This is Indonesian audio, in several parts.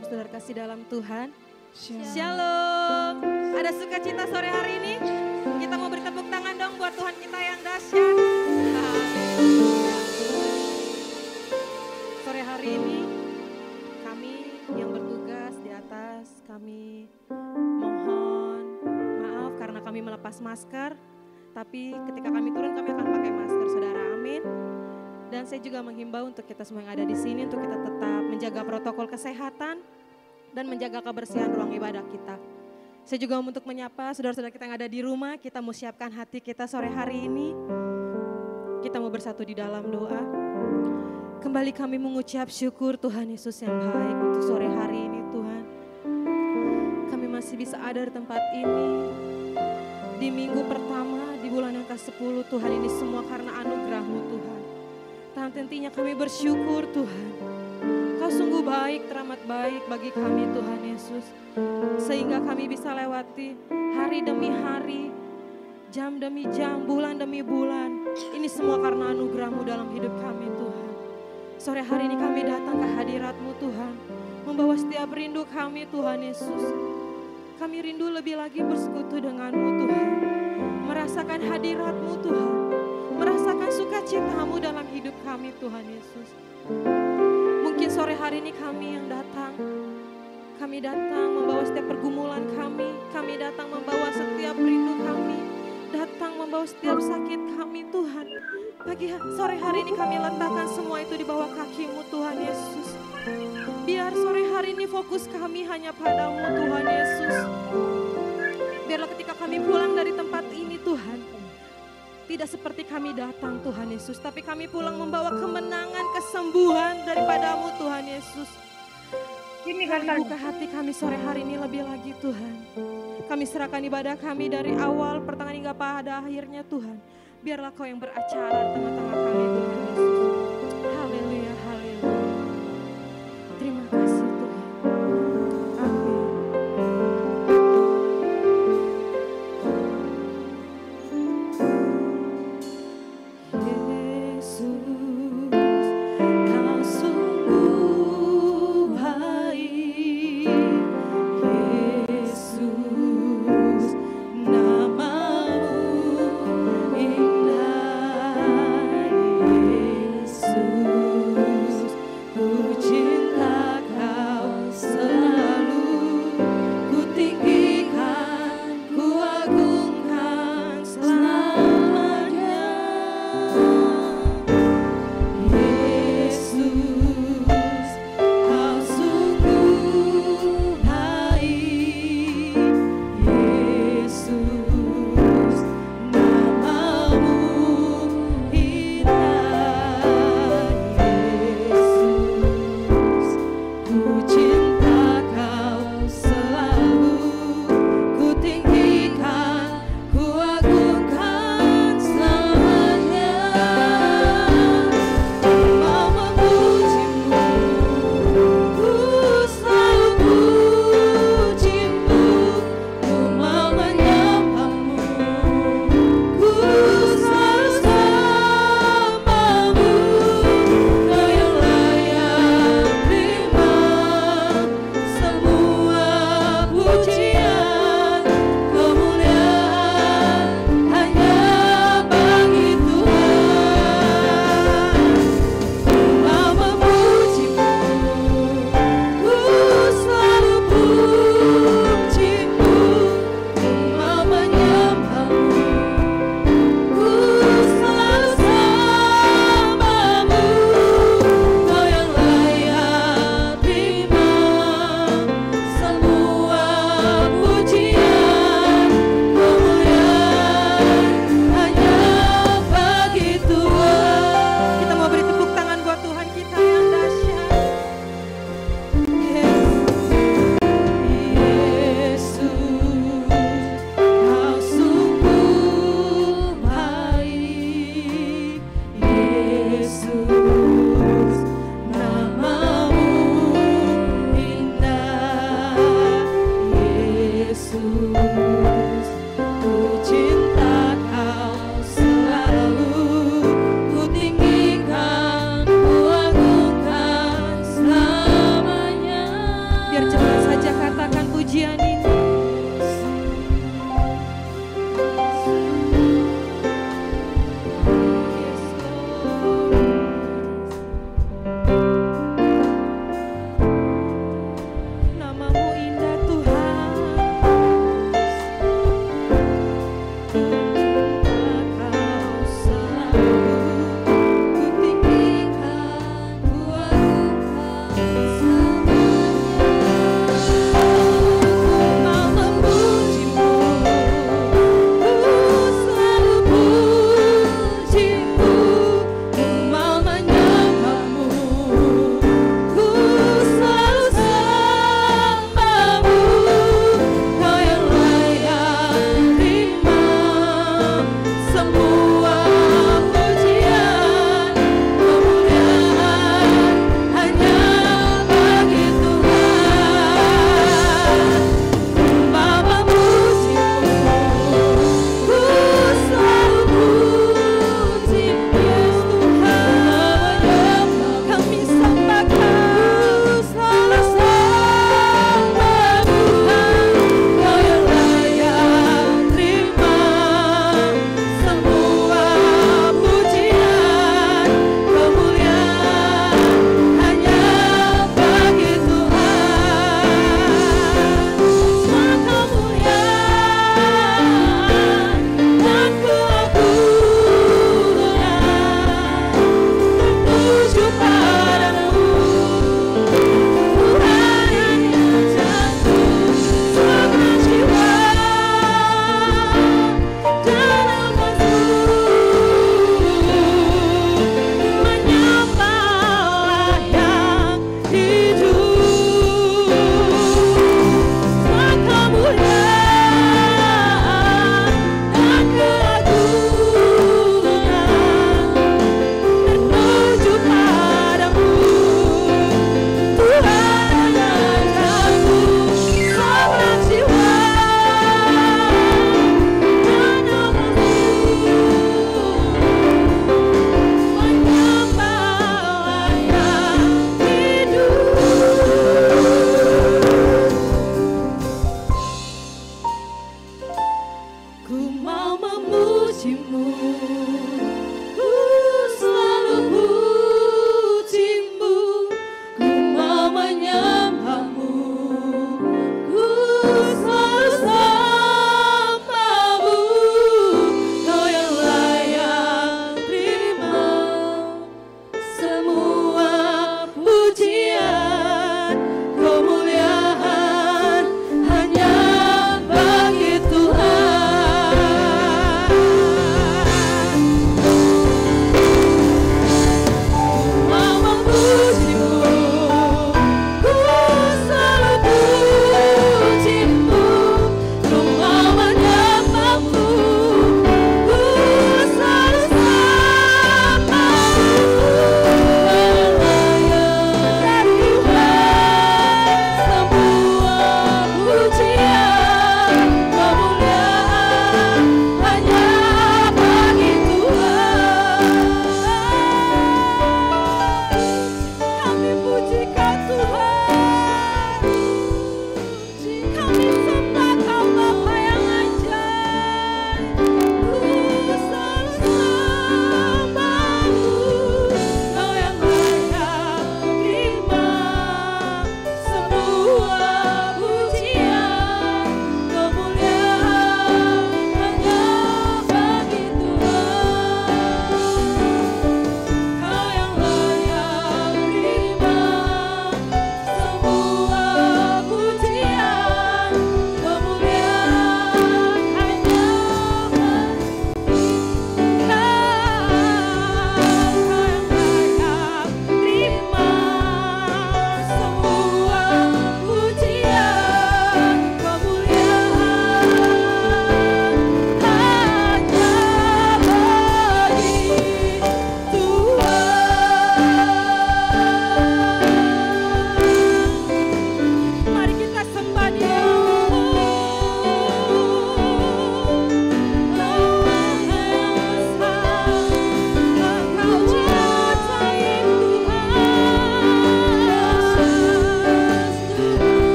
Shalom saudara kasih dalam Tuhan. Shalom. Ada sukacita sore hari ini? Kita mau beri tepuk tangan dong buat Tuhan kita yang dahsyat. Sore hari ini kami yang bertugas di atas, kami mohon maaf karena kami melepas masker. Tapi ketika kami turun kami akan pakai masker, saudara. Amin. Dan saya juga menghimbau untuk kita semua yang ada di sini untuk kita tetap menjaga protokol kesehatan dan menjaga kebersihan ruang ibadah kita. Saya juga untuk menyapa saudara-saudara kita yang ada di rumah, kita mau siapkan hati kita sore hari ini. Kita mau bersatu di dalam doa. Kembali kami mengucap syukur Tuhan Yesus yang baik untuk sore hari ini Tuhan. Kami masih bisa ada di tempat ini. Di minggu pertama, di bulan yang ke-10 Tuhan, ini semua karena anugerah-Mu Tuhan. Tuhan, tentunya kami bersyukur Tuhan. Kau sungguh baik, teramat baik bagi kami Tuhan Yesus. Sehingga kami bisa lewati hari demi hari, jam demi jam, bulan demi bulan. Ini semua karena anugerah-Mu dalam hidup kami Tuhan. Sore hari ini kami datang ke hadirat-Mu Tuhan. Membawa setiap rindu kami Tuhan Yesus. Kami rindu lebih lagi bersekutu dengan-Mu Tuhan. Merasakan hadirat-Mu Tuhan. Merasakan sukacita-Mu dalam hidup kami Tuhan Yesus. Mungkin sore hari ini kami yang datang. Kami datang membawa setiap pergumulan kami. Kami datang membawa setiap rindu kami. Datang membawa setiap sakit kami Tuhan. Pagi sore hari ini kami letakkan semua itu di bawah kaki-Mu Tuhan Yesus. Biar sore hari ini fokus kami hanya pada-Mu Tuhan Yesus. Biarlah ketika kami pulang dari tempat ini Tuhan, tidak seperti kami datang Tuhan Yesus, tapi kami pulang membawa kemenangan, kesembuhan daripada-Mu Tuhan Yesus. Kami buka hati kami sore hari ini lebih lagi Tuhan. Kami serahkan ibadah kami dari awal, pertengahan hingga pada akhirnya Tuhan. Biarlah Kau yang beracara di tengah-tengah kami Tuhan Yesus. Haleluya, haleluya. Terima kasih Tuhan. Amin.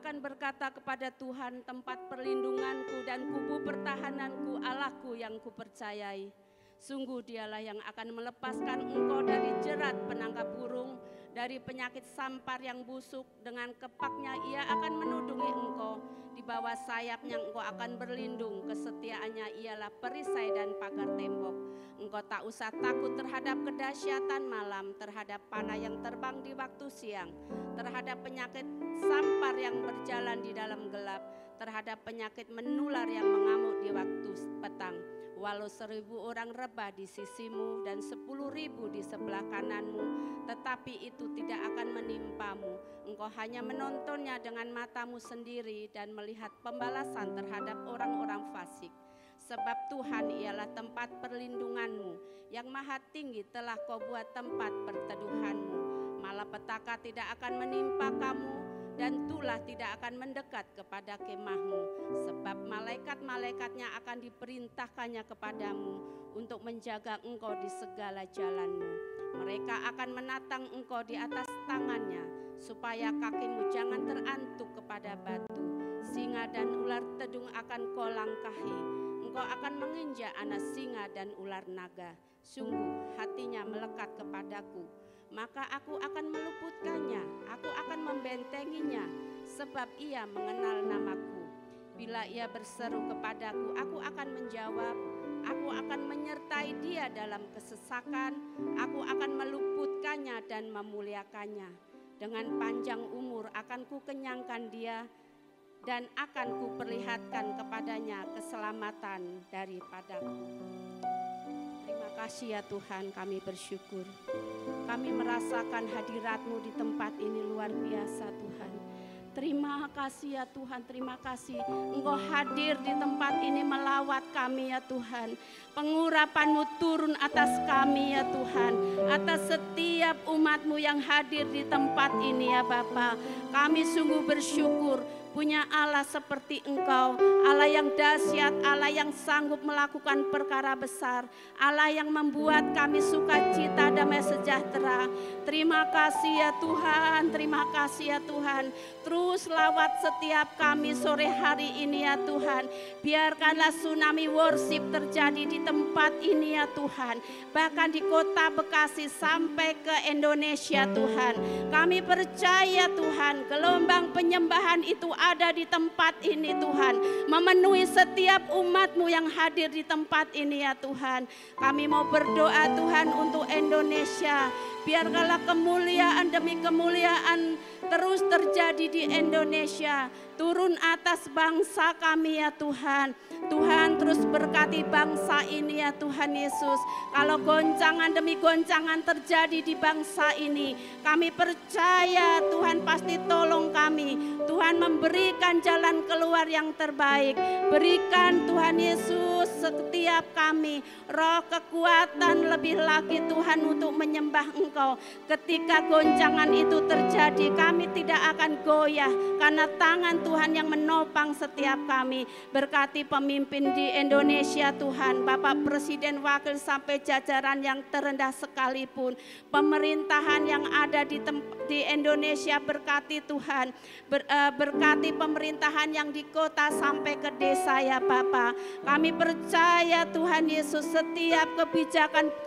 akan berkata kepada Tuhan, tempat perlindunganku dan kubu pertahananku, Allahku yang kupercayai. Sungguh dialah yang akan melepaskan engkau dari jerat penangkap burung, dari penyakit sampar yang busuk. Dengan kepaknya ia akan menudungi engkau, di bawah sayapnya engkau akan berlindung. Kesetiaannya ialah perisai dan pagar tembok. Engkau tak usah takut terhadap kedahsyatan malam, terhadap panah yang terbang di waktu siang, terhadap penyakit sampar yang berjalan di dalam gelap, terhadap penyakit menular yang mengamuk di waktu petang. Walau 1.000 orang rebah di sisimu dan 10.000 di sebelah kananmu, tetapi itu tidak akan menimpamu. Engkau hanya menontonnya dengan matamu sendiri dan melihat pembalasan terhadap orang-orang fasik. Sebab Tuhan ialah tempat perlindunganmu, yang maha tinggi telah kau buat tempat perteduhanmu. Malapetaka tidak akan menimpa kamu, dan tulah tidak akan mendekat kepada kemahmu. Sebab malaikat-malaikatnya akan diperintahkannya kepadamu untuk menjaga engkau di segala jalanmu. Mereka akan menatang engkau di atas tangannya, supaya kakimu jangan terantuk kepada batu. Singa dan ular tedung akan kau langkahi. Engkau akan menginjak anak singa dan ular naga. Sungguh hatinya melekat kepadaku, maka aku akan meluputkannya, aku akan membentenginya, sebab ia mengenal namaku. Bila ia berseru kepadaku, aku akan menjawab, aku akan menyertai dia dalam kesesakan, aku akan meluputkannya dan memuliakannya. Dengan panjang umur akan kukenyangkan dia, dan akan kuperlihatkan kepadanya keselamatan daripadaku. Terima kasih ya Tuhan, kami bersyukur. Kami merasakan hadirat-Mu di tempat ini luar biasa Tuhan. Terima kasih ya Tuhan, terima kasih Engkau hadir di tempat ini melawat kami ya Tuhan. Pengurapan-Mu turun atas kami ya Tuhan, atas setiap umat-Mu yang hadir di tempat ini ya Bapa. Kami sungguh bersyukur punya Allah seperti Engkau, Allah yang dahsyat, Allah yang sanggup melakukan perkara besar, Allah yang membuat kami sukacita, damai sejahtera. Terima kasih ya Tuhan, terima kasih ya Tuhan. Terus lawat setiap kami sore hari ini ya Tuhan. Biarkanlah tsunami worship terjadi di tempat ini ya Tuhan. Bahkan di kota Bekasi sampai ke Indonesia Tuhan. Kami percaya Tuhan, gelombang penyembahan itu ada di tempat ini Tuhan. Memenuhi setiap umat-Mu yang hadir di tempat ini ya Tuhan. Kami mau berdoa Tuhan untuk Indonesia. Biarkanlah kemuliaan demi kemuliaan terus terjadi di Indonesia. Turun atas bangsa kami ya Tuhan. Tuhan terus berkati bangsa ini ya Tuhan Yesus. Kalau goncangan demi goncangan terjadi di bangsa ini, kami percaya Tuhan pasti tolong kami. Tuhan memberikan jalan keluar yang terbaik. Berikan Tuhan Yesus setiap kami roh kekuatan lebih lagi Tuhan untuk menyembah Engkau. Ketika goncangan itu terjadi, kami tidak akan goyah karena tangan Tuhan yang menopang setiap kami. Berkati pemimpin di Indonesia Tuhan, Bapak Presiden, Wakil sampai jajaran yang terendah sekalipun, pemerintahan yang ada di Indonesia, berkati Tuhan. Berkati pemerintahan yang di kota sampai ke desa ya Bapak. Kami percaya Tuhan Yesus, setiap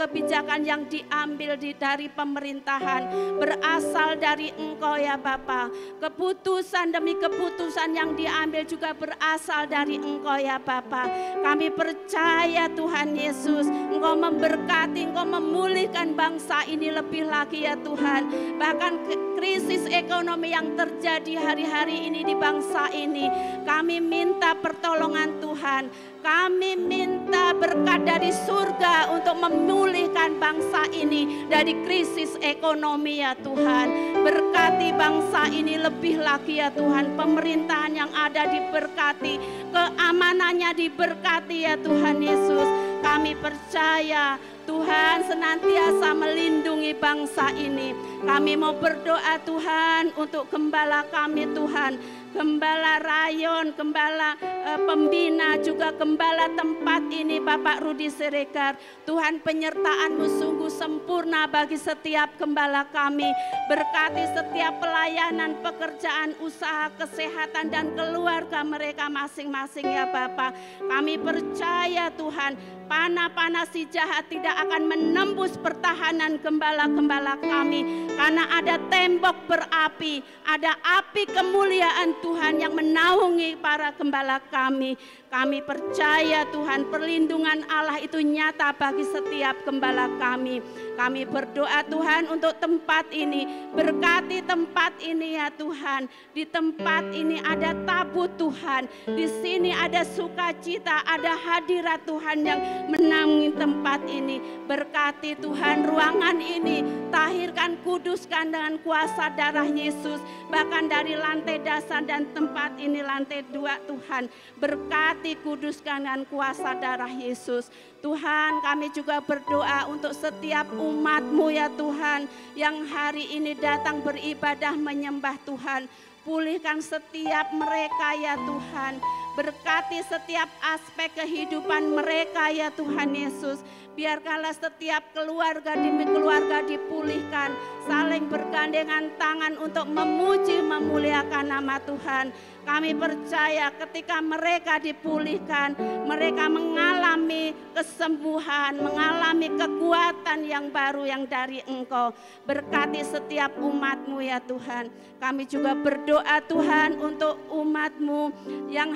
kebijakan yang diambil dari pemerintahan berasal dari Engkau ya Bapak. Keputusan demi keputusan yang diambil juga berasal dari Engkau ya Bapak. Kami percaya Tuhan Yesus, Engkau memberkati, Engkau memulihkan bangsa ini lebih lagi ya Tuhan. Bahkan krisis ekonomi yang terjadi hari-hari ini di bangsa ini, kami minta pertolongan Tuhan. Kami minta berkat dari surga untuk memulihkan bangsa ini dari krisis ekonomi ya Tuhan. Berkati bangsa ini lebih lagi ya Tuhan. Pemerintahan yang ada diberkati, keamanannya diberkati ya Tuhan Yesus. Kami percaya Tuhan senantiasa melindungi bangsa ini. Kami mau berdoa Tuhan untuk gembala kami Tuhan. Gembala rayon, gembala pembina, juga gembala tempat ini Bapak Rudi Siregar. Tuhan penyertaan-Mu sungguh sempurna bagi setiap gembala kami. Berkati setiap pelayanan, pekerjaan, usaha, kesehatan dan keluarga mereka masing-masing ya Bapak. Kami percaya Tuhan, panah-panah si jahat tidak akan menembus pertahanan gembala-gembala kami. Karena ada tembok berapi, ada api kemuliaan Tuhan yang menaungi para gembala kami. Kami percaya Tuhan, perlindungan Allah itu nyata bagi setiap gembala kami. Kami berdoa Tuhan untuk tempat ini. Berkati tempat ini ya Tuhan. Di tempat ini ada tabut Tuhan. Di sini ada sukacita, ada hadirat Tuhan yang menaungi tempat ini. Berkati Tuhan ruangan ini. Tahirkan, kuduskan dengan kuasa darah Yesus. Bahkan dari lantai dasar dan tempat ini lantai 2 Tuhan. Berkati, kuduskan dengan kuasa darah Yesus. Tuhan, kami juga berdoa untuk setiap umat-Mu ya Tuhan, yang hari ini datang beribadah menyembah Tuhan. Pulihkan setiap mereka ya Tuhan. Berkati setiap aspek kehidupan mereka ya Tuhan Yesus. Biarkanlah setiap keluarga demi keluarga dipulihkan. Saling bergandengan tangan untuk memuji memuliakan nama Tuhan. Kami percaya ketika mereka dipulihkan, mereka mengalami kesembuhan, mengalami kekuatan yang baru yang dari Engkau. Berkati setiap umat-Mu ya Tuhan. Kami juga berdoa Tuhan untuk umat-Mu yang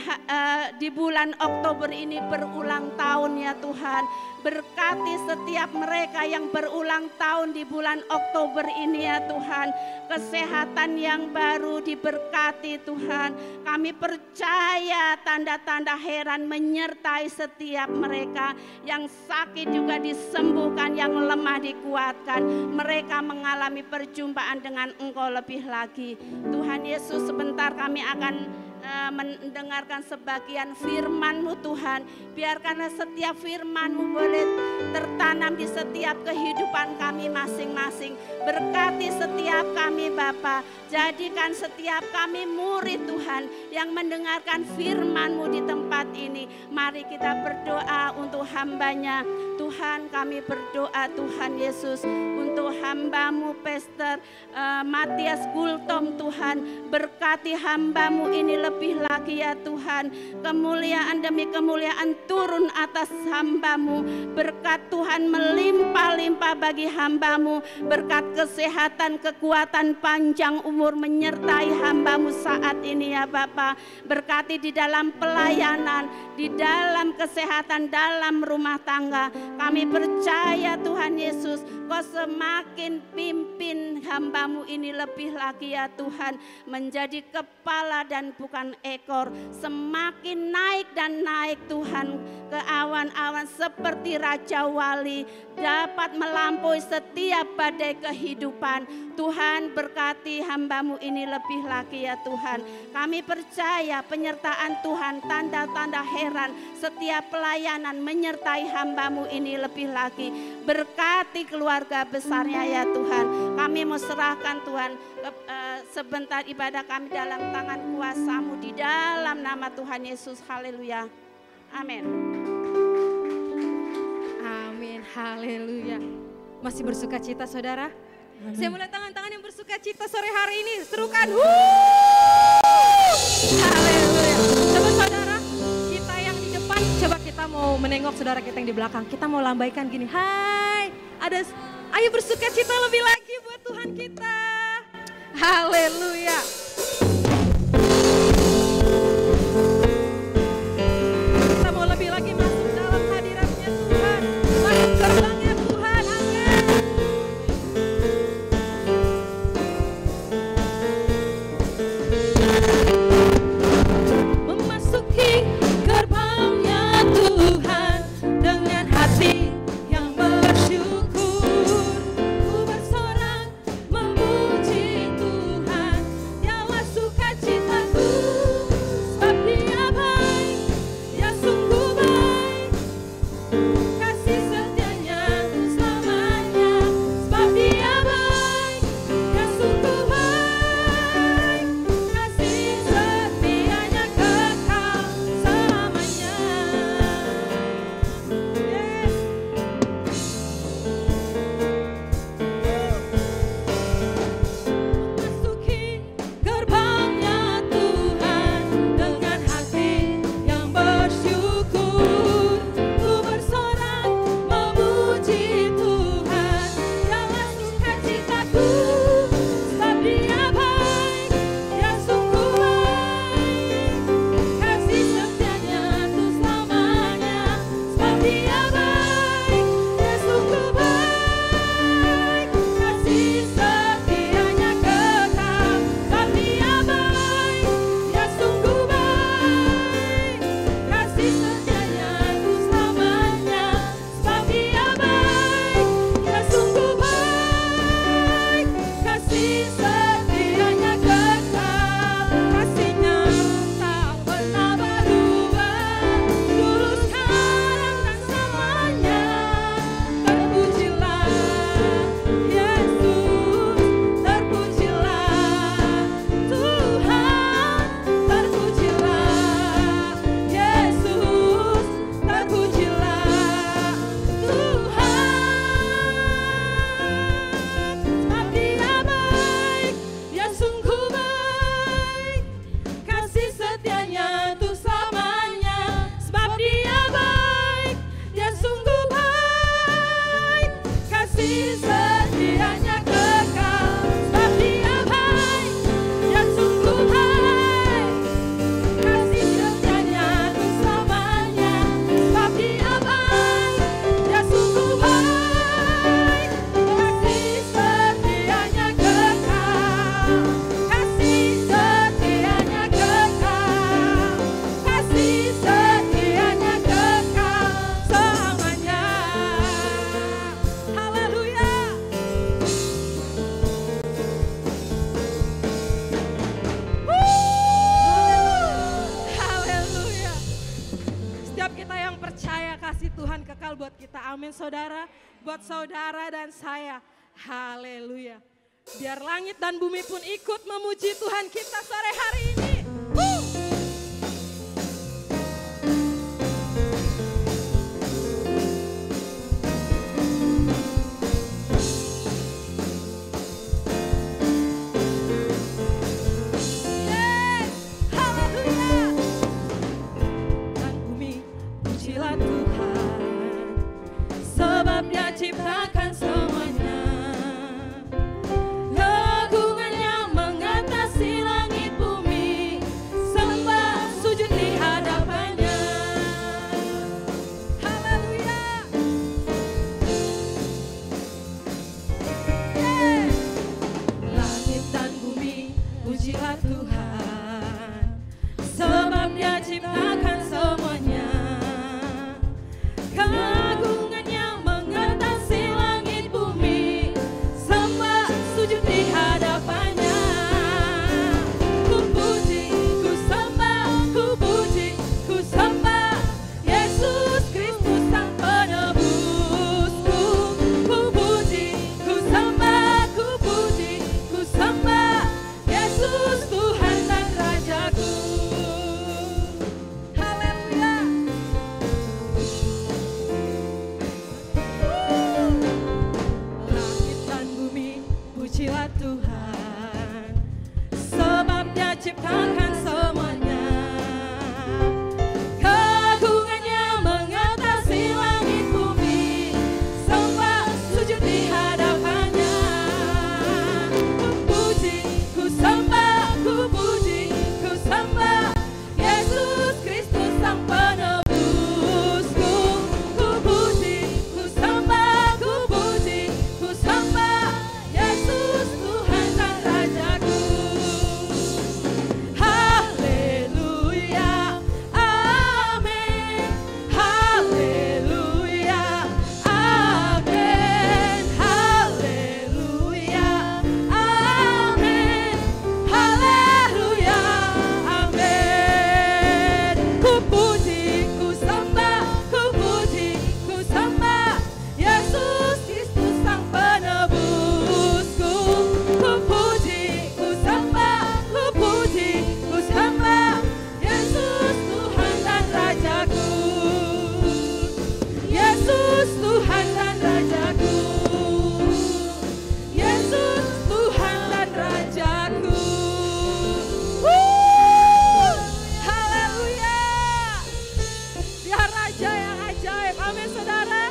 di bulan Oktober ini berulang tahun ya Tuhan. Berkati setiap mereka yang berulang tahun di bulan Oktober ini ya Tuhan. Kesehatan yang baru diberkati Tuhan. Kami percaya tanda-tanda heran menyertai setiap mereka. Yang sakit juga disembuhkan, yang lemah dikuatkan. Mereka mengalami perjumpaan dengan Engkau lebih lagi. Tuhan Yesus, sebentar kami akan mendengarkan sebagian firman-Mu Tuhan. Biarkanlah setiap firman-Mu boleh tertanam di setiap kehidupan kami masing-masing. Berkati setiap kami Bapa. Jadikan setiap kami murid Tuhan yang mendengarkan firman-Mu di tempat ini. Mari kita berdoa untuk hamba-Nya. Tuhan, kami berdoa Tuhan Yesus untuk hamba-Mu Pastor Matias Gultom Tuhan. Berkati hamba-Mu ini lebih lagi ya Tuhan. Kemuliaan demi kemuliaan turun atas hamba-Mu. Berkat Tuhan melimpah-limpah bagi hamba-Mu. Berkat kesehatan, kekuatan, panjang umur menyertai hamba-Mu saat ini ya Bapa. Berkati di dalam pelayanan, di dalam kesehatan, dalam rumah tangga. Kami percaya Tuhan Yesus, Kau semakin pimpin hamba-Mu ini lebih lagi ya Tuhan. Menjadi kepala dan bukan ekor. Semakin naik dan naik Tuhan ke awan-awan seperti Raja Wali. Dapat melampaui setiap badai kehidupan. Tuhan berkati hamba-Mu ini lebih lagi ya Tuhan. Kami percaya penyertaan Tuhan, tanda-tanda heran, setiap pelayanan menyertai hamba-Mu ini lebih lagi. Berkati keluarga besarnya ya Tuhan. Kami mau serahkan Tuhan sebentar ibadah kami dalam tangan kuasa-Mu di dalam nama Tuhan Yesus. Haleluya. Amin. Amin, haleluya. Masih bersuka cita saudara? Amin. Saya mulai tangan-tangan yang bersuka cita sore hari ini. Serukan. Haleluya. Coba saudara, kita yang di depan, coba kita mau menengok saudara kita yang di belakang. Kita mau lambaikan gini. Hai, ayo bersuka cita lebih lagi buat Tuhan kita. Haleluya. Kita mau lebih lagi masuk dalam hadiratnya Tuhan. Masuk gerbangnya Tuhan. Amin. Memasuki gerbangnya Tuhan dengan hati yang bersyukur. Ku bersorak memuji Tuhan yang amin saudara, buat saudara dan saya. Haleluya. Biar langit dan bumi pun ikut memuji Tuhan kita sore hari ini. Yes, haleluya. Dan bumi pujilah Tuhan, sebab Dia ciptakan semuanya. Keagungannya mengatasi langit bumi, sembah sujud di hadapannya. Haleluya. Yeah. Langit dan bumi pujilah Tuhan, sebab Dia ciptakan semuanya. Keagungannya mengatasi langit bumi, sembah sujud di hadapannya. Ku puji, ku sembah, ku puji, ku sembah Yesus Kristus Sang Penebusku. Ku puji, ku sembah, ku puji, ku sembah Yesus Tuhan dan Rajaku. Haleluya. Langit dan bumi pujilah Tuhan, sebab Dia ciptakan semuanya. Keagungannya mengatasi langit bumi, sembah sujud di hadapannya. Ku puji, ku sembah, ku puji, ku sembah Yesus Kristus Sang Penebusku. Ku puji, ku sembah, ku puji, ku sembah Yesus Tuhan dan Rajaku. Haleluya, amin. Haleluya, amin. Haleluya, amin. Haleluya, amin. Ku puji, ku sembah, ku puji, ku sembah Yesus Kristus Sang Penebusku. Ku puji, ku sembah, ku puji, ku sembah Yesus Tuhan dan Rajaku. Yesus Tuhan dan Rajaku. Yesus Tuhan dan Rajaku. Haleluya. Dia Raja yang ajaib. Amin saudara.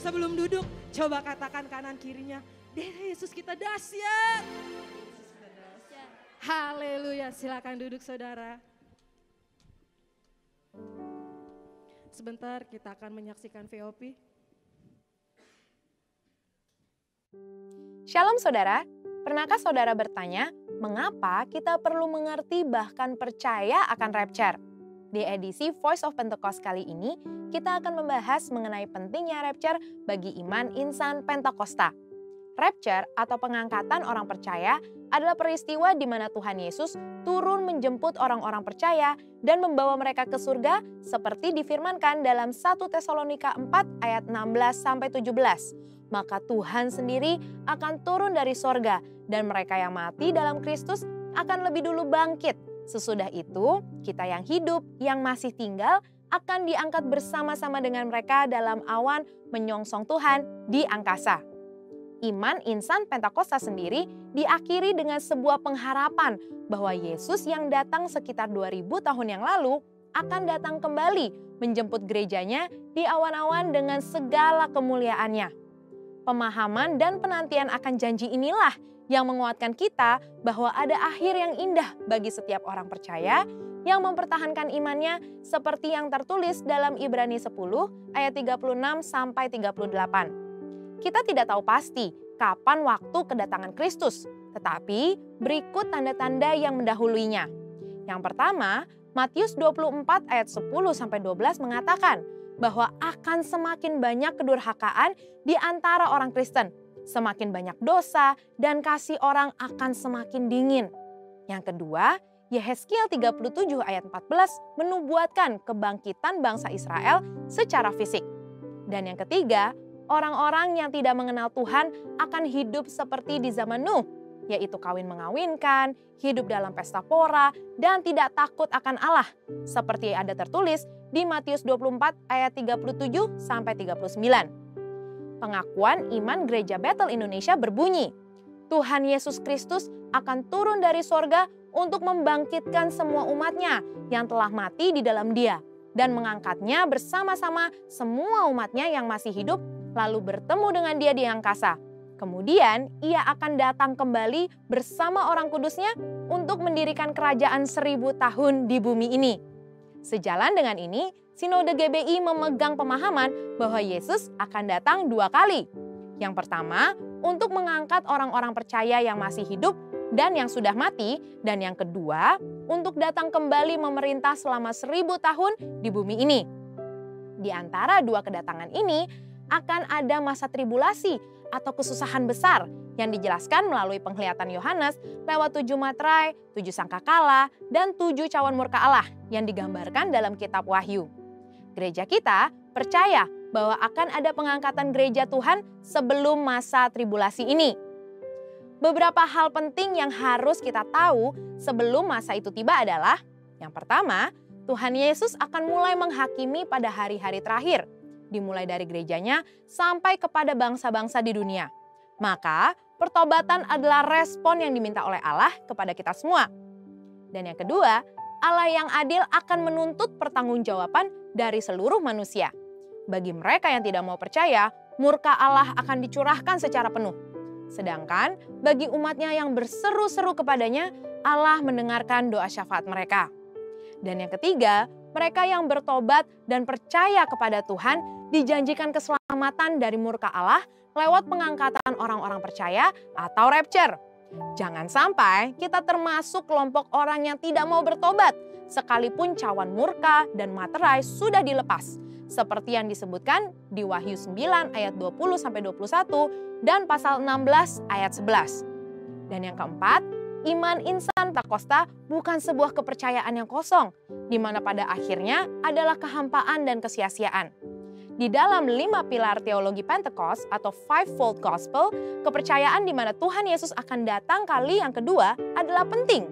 Sebelum duduk, coba katakan kanan kirinya, Yesus kita dahsyat. Haleluya. Silakan duduk saudara. Sebentar kita akan menyaksikan VOP. Shalom saudara, pernahkah saudara bertanya, mengapa kita perlu mengerti bahkan percaya akan rapture? Di edisi Voice of Pentecost kali ini, kita akan membahas mengenai pentingnya rapture bagi iman insan Pentakosta. Rapture atau pengangkatan orang percaya adalah peristiwa di mana Tuhan Yesus turun menjemput orang-orang percaya dan membawa mereka ke surga seperti difirmankan dalam 1 Tesalonika 4 ayat 16-17. Maka Tuhan sendiri akan turun dari sorga dan mereka yang mati dalam Kristus akan lebih dulu bangkit. Sesudah itu, kita yang hidup, yang masih tinggal akan diangkat bersama-sama dengan mereka dalam awan menyongsong Tuhan di angkasa. Iman insan Pentakosta sendiri diakhiri dengan sebuah pengharapan bahwa Yesus yang datang sekitar 2000 tahun yang lalu akan datang kembali menjemput gerejanya di awan-awan dengan segala kemuliaannya. Pemahaman dan penantian akan janji inilah yang menguatkan kita bahwa ada akhir yang indah bagi setiap orang percaya yang mempertahankan imannya seperti yang tertulis dalam Ibrani 10 ayat 36-38. Kita tidak tahu pasti kapan waktu kedatangan Kristus, tetapi berikut tanda-tanda yang mendahuluinya. Yang pertama, Matius 24 ayat 10-12 mengatakan bahwa akan semakin banyak kedurhakaan di antara orang Kristen. Semakin banyak dosa dan kasih orang akan semakin dingin. Yang kedua, Yehezkiel 37 ayat 14 menubuatkan kebangkitan bangsa Israel secara fisik. Dan yang ketiga, orang-orang yang tidak mengenal Tuhan akan hidup seperti di zaman Nuh, yaitu kawin mengawinkan, hidup dalam pesta pora, dan tidak takut akan Allah, seperti ada tertulis di Matius 24 ayat 37 sampai 39. Pengakuan iman Gereja Bethel Indonesia berbunyi, Tuhan Yesus Kristus akan turun dari sorga untuk membangkitkan semua umatnya yang telah mati di dalam Dia, dan mengangkatnya bersama-sama semua umatnya yang masih hidup, lalu bertemu dengan Dia di angkasa. Kemudian ia akan datang kembali bersama orang kudusnya untuk mendirikan kerajaan 1000 tahun di bumi ini. Sejalan dengan ini, Sinode GBI memegang pemahaman bahwa Yesus akan datang 2 kali. Yang pertama, untuk mengangkat orang-orang percaya yang masih hidup dan yang sudah mati. Dan yang kedua, untuk datang kembali memerintah selama 1000 tahun di bumi ini. Di antara 2 kedatangan ini, akan ada masa tribulasi atau kesusahan besar yang dijelaskan melalui penglihatan Yohanes lewat 7 materai, 7 sangkakala, dan 7 cawan murka Allah yang digambarkan dalam kitab Wahyu. Gereja kita percaya bahwa akan ada pengangkatan gereja Tuhan sebelum masa tribulasi ini. Beberapa hal penting yang harus kita tahu sebelum masa itu tiba adalah, yang pertama, Tuhan Yesus akan mulai menghakimi pada hari-hari terakhir, dimulai dari gerejanya sampai kepada bangsa-bangsa di dunia. Maka, pertobatan adalah respon yang diminta oleh Allah kepada kita semua. Dan yang kedua, Allah yang adil akan menuntut pertanggungjawaban dari seluruh manusia. Bagi mereka yang tidak mau percaya, murka Allah akan dicurahkan secara penuh. Sedangkan bagi umatnya yang berseru-seru kepadanya, Allah mendengarkan doa syafaat mereka. Dan yang ketiga, mereka yang bertobat dan percaya kepada Tuhan dijanjikan keselamatan dari murka Allah lewat pengangkatan orang-orang percaya atau rapture. Jangan sampai kita termasuk kelompok orang yang tidak mau bertobat, sekalipun cawan murka dan materai sudah dilepas. Seperti yang disebutkan di Wahyu 9 ayat 20-21 dan pasal 16 ayat 11. Dan yang keempat, iman insan Pentakosta bukan sebuah kepercayaan yang kosong, di mana pada akhirnya adalah kehampaan dan kesia-siaan. Di dalam 5 pilar teologi Pentecost atau Fivefold Gospel, kepercayaan di mana Tuhan Yesus akan datang kali yang kedua adalah penting.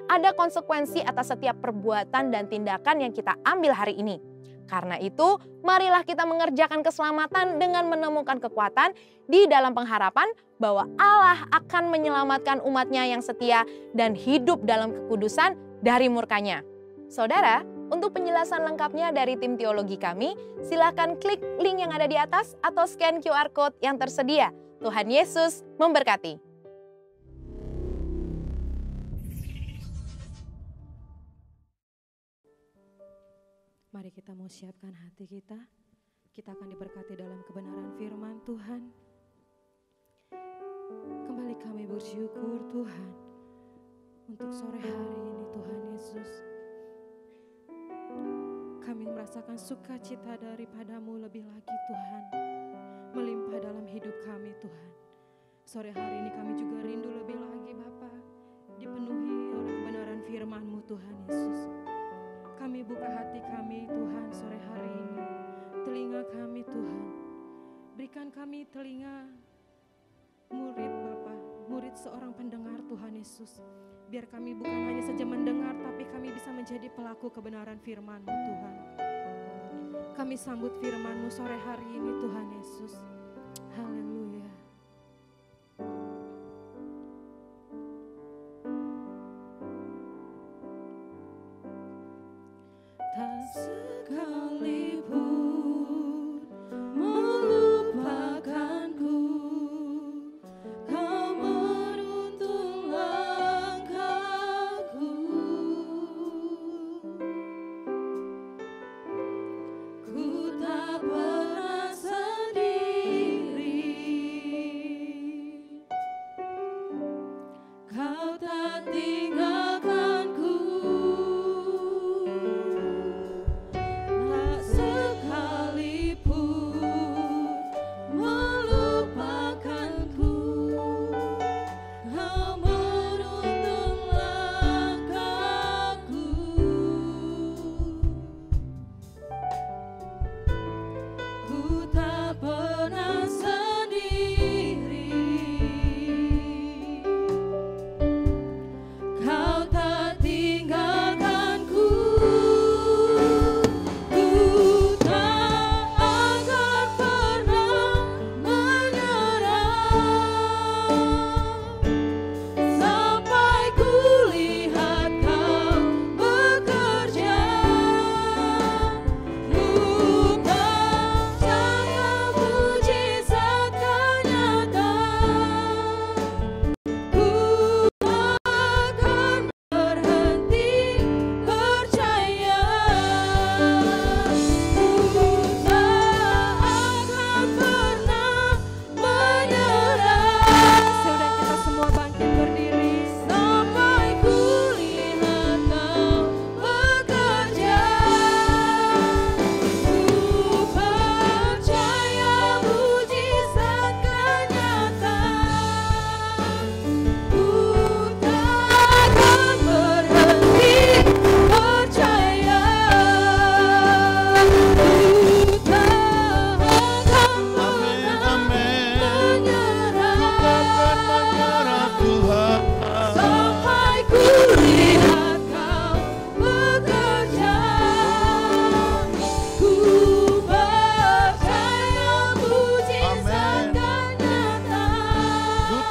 Ada konsekuensi atas setiap perbuatan dan tindakan yang kita ambil hari ini. Karena itu, marilah kita mengerjakan keselamatan dengan menemukan kekuatan di dalam pengharapan bahwa Allah akan menyelamatkan umatnya yang setia dan hidup dalam kekudusan dari murkanya. Saudara, untuk penjelasan lengkapnya dari tim teologi kami, silakan klik link yang ada di atas atau scan QR Code yang tersedia. Tuhan Yesus memberkati. Mari kita mau siapkan hati kita. Kita akan diberkati dalam kebenaran firman Tuhan. Kembali kami bersyukur Tuhan untuk sore hari ini Tuhan Yesus. Kami merasakan sukacita daripadamu lebih lagi Tuhan. Melimpah dalam hidup kami Tuhan. Sore hari ini kami juga rindu lebih lagi Bapa. Dipenuhi oleh kebenaran firman-Mu Tuhan Yesus. Kami buka hati kami Tuhan sore hari ini. Telinga kami Tuhan. Berikan kami telinga murid Bapa. Murid seorang pendengar Tuhan Yesus. Biar kami bukan hanya saja mendengar, tapi kami bisa menjadi pelaku kebenaran firman-Mu Tuhan. Kami sambut firman-Mu sore hari ini Tuhan Yesus. Haleluya. Tak sekalipun melupakanku, Kau menuntun langkahku. Ku tak pernah sendiri, Kau tak tinggalkanku. Tak sekalipun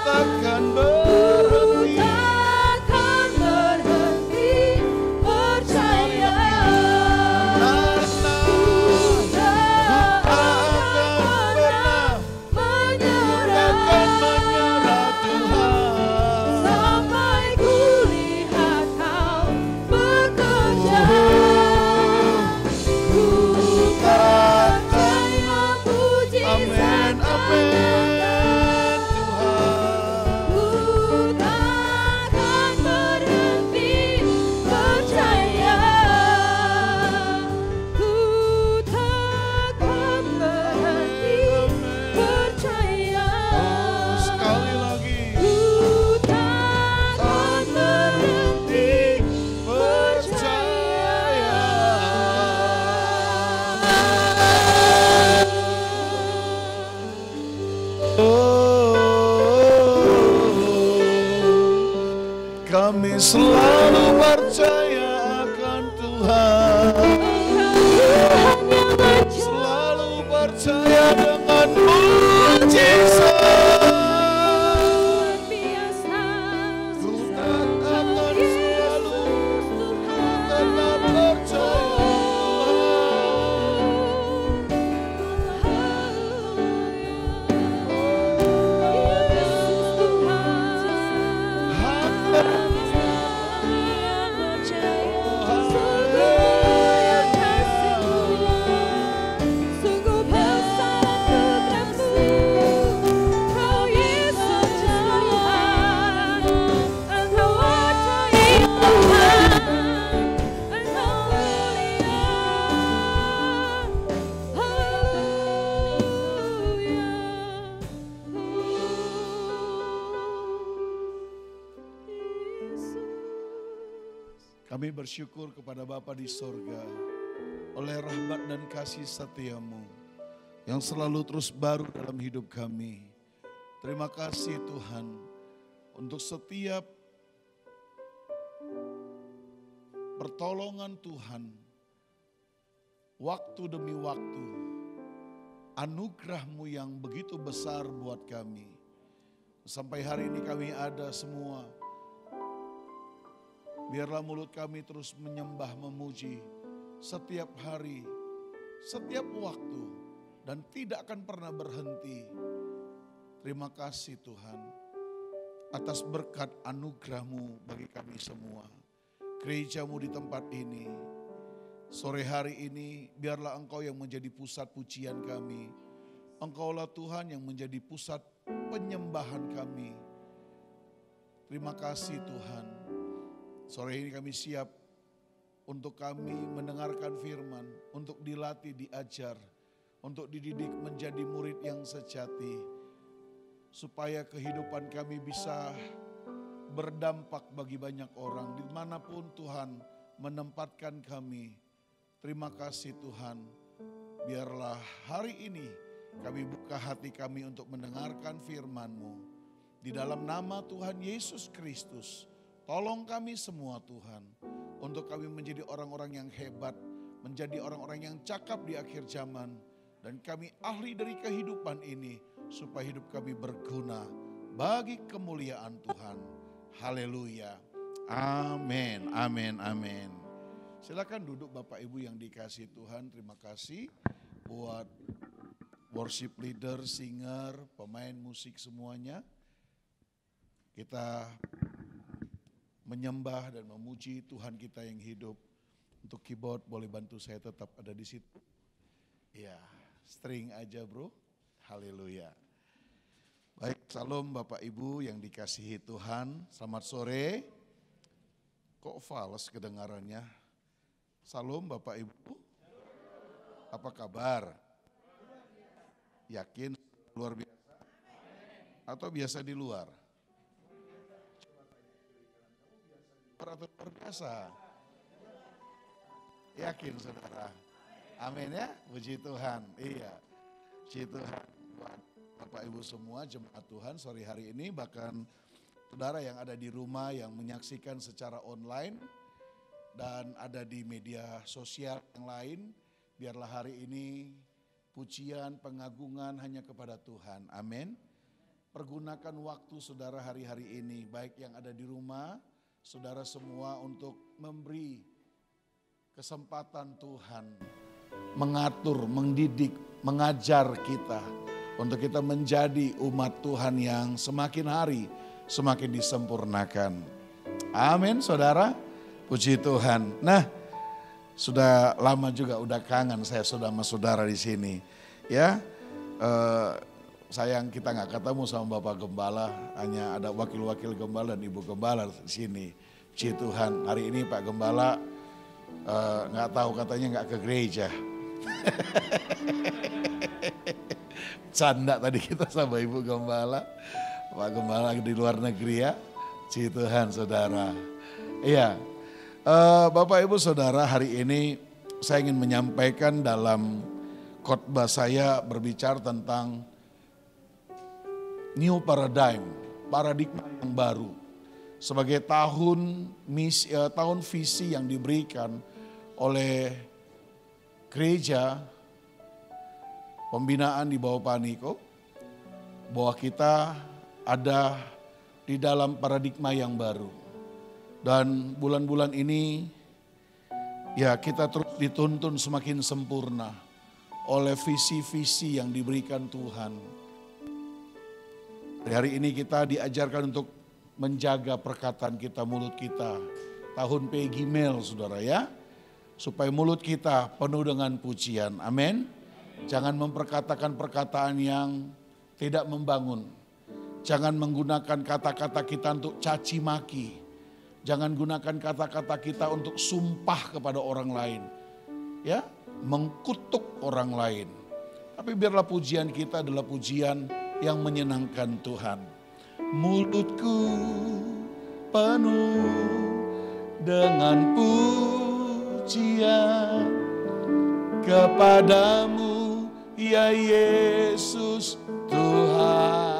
takkan berhenti. takkan berhenti percaya. Kami selalu percaya akan Tuhan, selalu percaya dengan mujizat. Ku akan selalu tetap percaya. Kami bersyukur kepada Bapa di sorga oleh rahmat dan kasih setia-Mu yang selalu terus baru dalam hidup kami. Terima kasih Tuhan untuk setiap pertolongan Tuhan, waktu demi waktu, anugerah-Mu yang begitu besar buat kami. Sampai hari ini kami ada semua. Biarlah mulut kami terus menyembah, memuji setiap hari, setiap waktu, dan tidak akan pernah berhenti. Terima kasih Tuhan atas berkat anugerah-Mu bagi kami semua. Gereja-Mu di tempat ini, sore hari ini biarlah Engkau yang menjadi pusat pujian kami. Engkaulah Tuhan yang menjadi pusat penyembahan kami. Terima kasih Tuhan. Sore ini kami siap untuk kami mendengarkan firman, untuk dilatih, diajar, untuk dididik menjadi murid yang sejati. Supaya kehidupan kami bisa berdampak bagi banyak orang dimanapun Tuhan menempatkan kami. Terima kasih Tuhan, biarlah hari ini kami buka hati kami untuk mendengarkan firman-Mu. Di dalam nama Tuhan Yesus Kristus, tolong kami semua Tuhan, untuk kami menjadi orang-orang yang hebat, menjadi orang-orang yang cakap di akhir zaman, dan kami ahli dari kehidupan ini, supaya hidup kami berguna bagi kemuliaan Tuhan. Haleluya. Amin, amin, amin. Silakan duduk Bapak Ibu yang dikasihi Tuhan. Terima kasih buat worship leader, singer, pemain musik semuanya. Kita menyembah dan memuji Tuhan kita yang hidup. Untuk keyboard boleh bantu saya tetap ada di situ. Ya, string aja bro. Haleluya. Baik, salam Bapak Ibu yang dikasihi Tuhan. Selamat sore. Kok fals kedengarannya? Salam Bapak Ibu. Apa kabar? Yakin luar biasa? Atau biasa di luar? Atau luar biasa? Yakin saudara? Amin ya, puji Tuhan. Iya, puji Tuhan. Buat Bapak Ibu semua jemaat Tuhan sore hari ini, bahkan saudara yang ada di rumah yang menyaksikan secara online dan ada di media sosial yang lain, biarlah hari ini pujian, pengagungan hanya kepada Tuhan. Amin. pergunakan waktu saudara hari-hari ini, baik yang ada di rumah, saudara semua, untuk memberi kesempatan Tuhan mengatur, mendidik, mengajar kita untuk kita menjadi umat Tuhan yang semakin hari semakin disempurnakan. Amin, saudara. Puji Tuhan. Nah, sudah lama juga udah kangen saya sudah sama saudara di sini. Ya, sayang kita nggak ketemu sama Bapak Gembala, hanya ada wakil-wakil Gembala dan Ibu Gembala di sini. Puji Tuhan. Hari ini Pak Gembala nggak tahu, katanya nggak ke gereja. Canda tadi kita sama Ibu Gembala. Pak Gembala di luar negeri ya. Puji Tuhan, saudara. Iya. Bapak Ibu Saudara, hari ini saya ingin menyampaikan dalam khotbah saya berbicara tentang new paradigm, paradigma yang baru. Sebagai tahun visi yang diberikan oleh gereja pembinaan di bawah Pak Niko, bahwa kita ada di dalam paradigma yang baru. Dan bulan-bulan ini ya kita terus dituntun semakin sempurna oleh visi-visi yang diberikan Tuhan. Hari ini kita diajarkan untuk menjaga perkataan kita, mulut kita. Tahun Pegimel, saudara ya. Supaya mulut kita penuh dengan pujian. Amin. Jangan memperkatakan perkataan yang tidak membangun. Jangan menggunakan kata-kata kita untuk caci maki. Jangan gunakan kata-kata kita untuk sumpah kepada orang lain. Ya, mengkutuk orang lain. Tapi biarlah pujian kita adalah pujian yang menyenangkan Tuhan. Mulutku penuh dengan pujian kepadamu, ya Yesus Tuhan.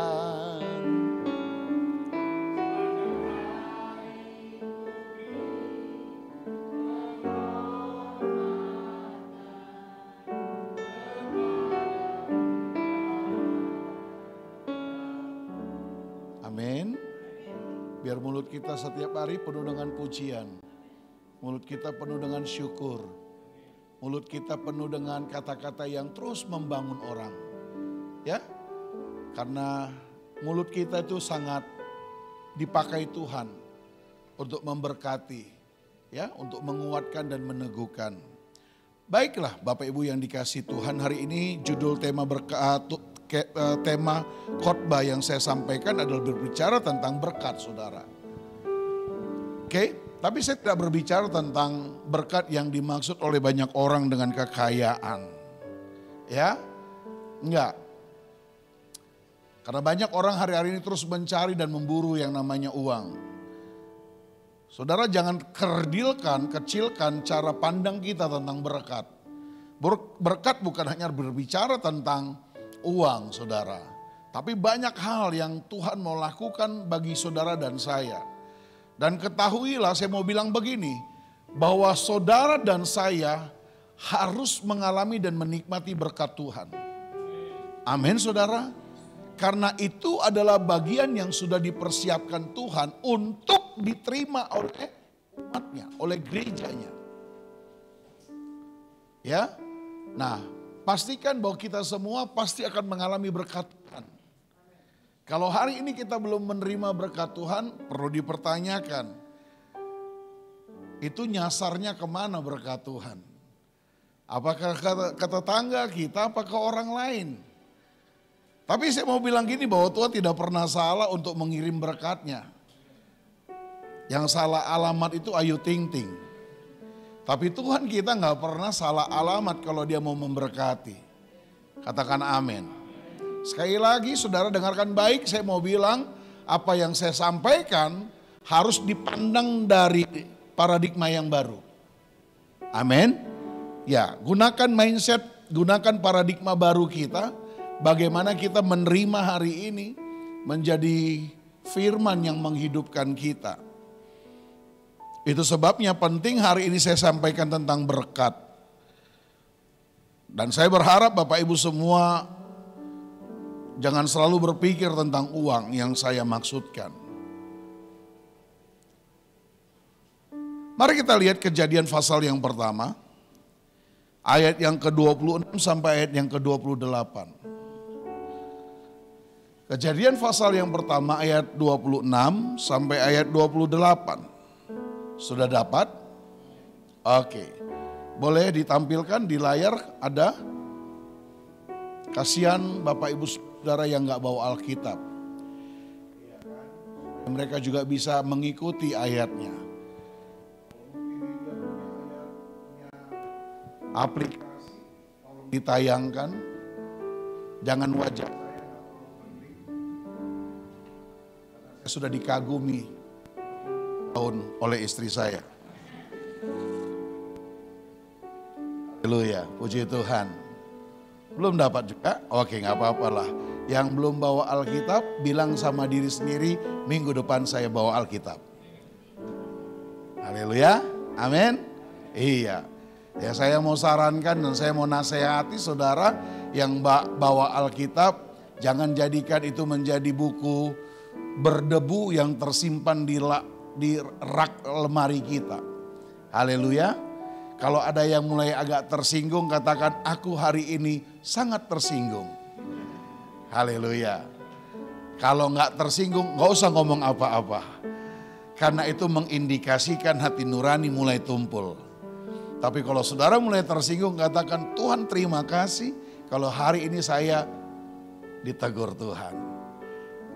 Amin. Biar mulut kita setiap hari penuh dengan pujian. Mulut kita penuh dengan syukur. Mulut kita penuh dengan kata-kata yang terus membangun orang. Ya. Karena mulut kita itu sangat dipakai Tuhan untuk memberkati, ya, untuk menguatkan dan meneguhkan. Baiklah Bapak Ibu yang dikasihi Tuhan, hari ini judul tema tema khotbah yang saya sampaikan adalah berbicara tentang berkat, saudara. Oke, tapi saya tidak berbicara tentang berkat yang dimaksud oleh banyak orang dengan kekayaan. Ya, enggak. Karena banyak orang hari-hari ini terus mencari dan memburu yang namanya uang. Saudara jangan kecilkan cara pandang kita tentang berkat. Berkat bukan hanya berbicara tentang uang, saudara. Tapi banyak hal yang Tuhan mau lakukan bagi saudara dan saya. Dan ketahuilah, saya mau bilang begini, bahwa saudara dan saya harus mengalami dan menikmati berkat Tuhan. Amin, saudara. Karena itu adalah bagian yang sudah dipersiapkan Tuhan untuk diterima oleh umatnya, oleh gerejanya. Ya, nah, pastikan bahwa kita semua pasti akan mengalami berkat Tuhan. Kalau hari ini kita belum menerima berkat Tuhan, perlu dipertanyakan. Itu nyasarnya kemana berkat Tuhan? Apakah ke tetangga kita, apakah orang lain? Tapi saya mau bilang gini, bahwa Tuhan tidak pernah salah untuk mengirim berkatnya. Yang salah alamat itu Ayu Ting Ting. Tapi Tuhan kita nggak pernah salah alamat kalau dia mau memberkati. Katakan amin. Sekali lagi saudara dengarkan baik, saya mau bilang apa yang saya sampaikan harus dipandang dari paradigma yang baru. Amin. Ya, gunakan mindset, gunakan paradigma baru kita. Bagaimana kita menerima hari ini menjadi firman yang menghidupkan kita. Itu sebabnya penting hari ini saya sampaikan tentang berkat. Dan saya berharap Bapak Ibu semua Jangan selalu berpikir tentang uang yang saya maksudkan. Mari kita lihat Kejadian pasal yang pertama, ayat yang ke-26 sampai ayat yang ke-28. Kejadian pasal yang pertama ayat 26 sampai ayat 28. Sudah dapat? Oke. Boleh ditampilkan di layar ada? Kasihan Bapak Ibu Saudara yang gak bawa Alkitab. Mereka juga bisa mengikuti ayatnya. Aplikasi ditayangkan, jangan wajah saya sudah dikagumi oleh istri saya. Haleluya, puji Tuhan. Belum dapat juga? Oke, nggak apa-apa lah. Yang belum bawa Alkitab, bilang sama diri sendiri, minggu depan saya bawa Alkitab. Haleluya, amin. Iya. Ya, saya mau sarankan dan saya mau nasihati saudara yang bawa Alkitab, jangan jadikan itu menjadi buku berdebu yang tersimpan di rak lemari kita. Haleluya. Kalau ada yang mulai agak tersinggung, katakan aku hari ini sangat tersinggung. Haleluya. Kalau nggak tersinggung, nggak usah ngomong apa-apa. Karena itu mengindikasikan hati nurani mulai tumpul. Tapi kalau saudara mulai tersinggung, katakan Tuhan terima kasih kalau hari ini saya ditegur Tuhan.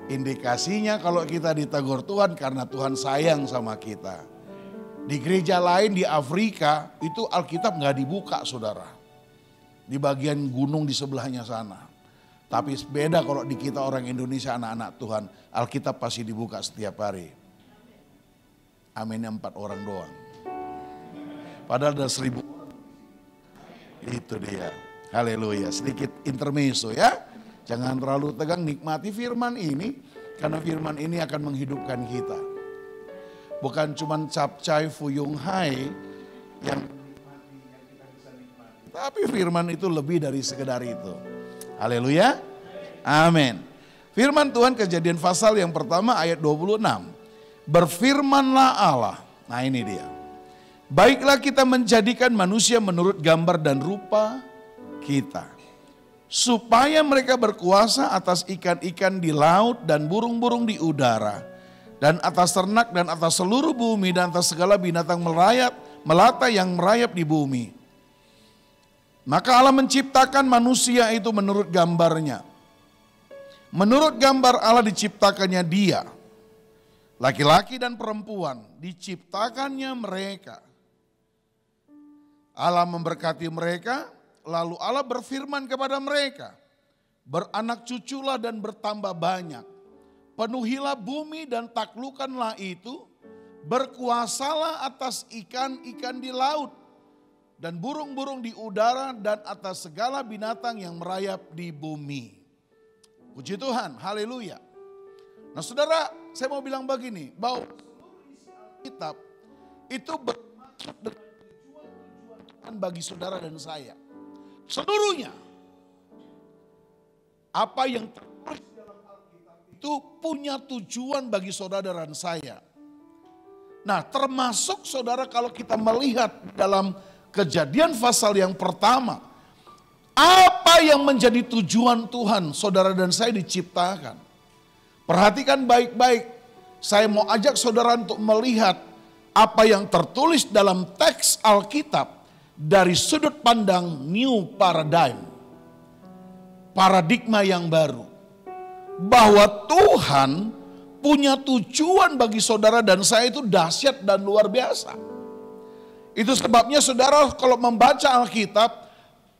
Indikasinya kalau kita ditegur Tuhan karena Tuhan sayang sama kita. Di gereja lain di Afrika itu Alkitab nggak dibuka saudara. Di bagian gunung di sebelahnya sana. Tapi beda kalau di kita orang Indonesia anak-anak Tuhan. Alkitab pasti dibuka setiap hari. Aminnya 4 orang doang. Padahal ada 1000. Itu dia. Haleluya. Sedikit intermezzo ya. Jangan terlalu tegang, nikmati firman ini. Karena firman ini akan menghidupkan kita. Bukan cuma capcay fuyung hai yang kita bisa nikmati. Tapi firman itu lebih dari sekedar itu. Haleluya. Amin. Firman Tuhan Kejadian pasal yang pertama ayat 26. Berfirmanlah Allah. Nah ini dia. Baiklah kita menjadikan manusia menurut gambar dan rupa kita. Supaya mereka berkuasa atas ikan-ikan di laut dan burung-burung di udara. Dan atas ternak dan atas seluruh bumi dan atas segala binatang melata yang merayap di bumi. Maka Allah menciptakan manusia itu menurut gambarnya. Menurut gambar Allah diciptakannya dia. Laki-laki dan perempuan diciptakannya mereka. Allah memberkati mereka, lalu Allah berfirman kepada mereka, beranak cuculah dan bertambah banyak, penuhilah bumi dan taklukkanlah itu, berkuasalah atas ikan-ikan di laut, dan burung-burung di udara, dan atas segala binatang yang merayap di bumi. Puji Tuhan, haleluya. Nah saudara, saya mau bilang begini, bahwa kitab itu bermaksud dengan bagi saudara dan saya. Seluruhnya. Apa yang tertulis dalam Alkitab itu punya tujuan bagi saudara dan saya. Nah termasuk saudara kalau kita melihat dalam Kejadian pasal yang pertama. Apa yang menjadi tujuan Tuhan saudara dan saya diciptakan. Perhatikan baik-baik. Saya mau ajak saudara untuk melihat apa yang tertulis dalam teks Alkitab. Dari sudut pandang new paradigm. Paradigma yang baru. Bahwa Tuhan punya tujuan bagi saudara dan saya itu dahsyat dan luar biasa. Itu sebabnya saudara kalau membaca Alkitab,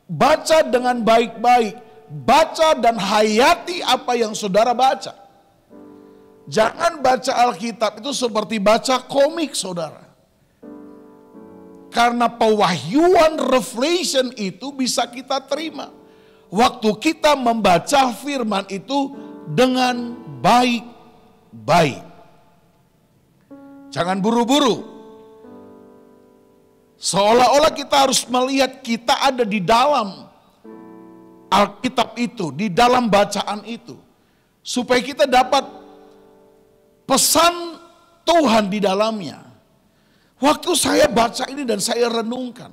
baca dengan baik-baik. Baca dan hayati apa yang saudara baca. Jangan baca Alkitab itu seperti baca komik saudara. Karena pewahyuan revelation itu bisa kita terima. Waktu kita membaca firman itu dengan baik-baik. Jangan buru-buru. Seolah-olah kita harus melihat kita ada di dalam Alkitab itu, di dalam bacaan itu, supaya kita dapat pesan Tuhan di dalamnya. Waktu saya baca ini dan saya renungkan,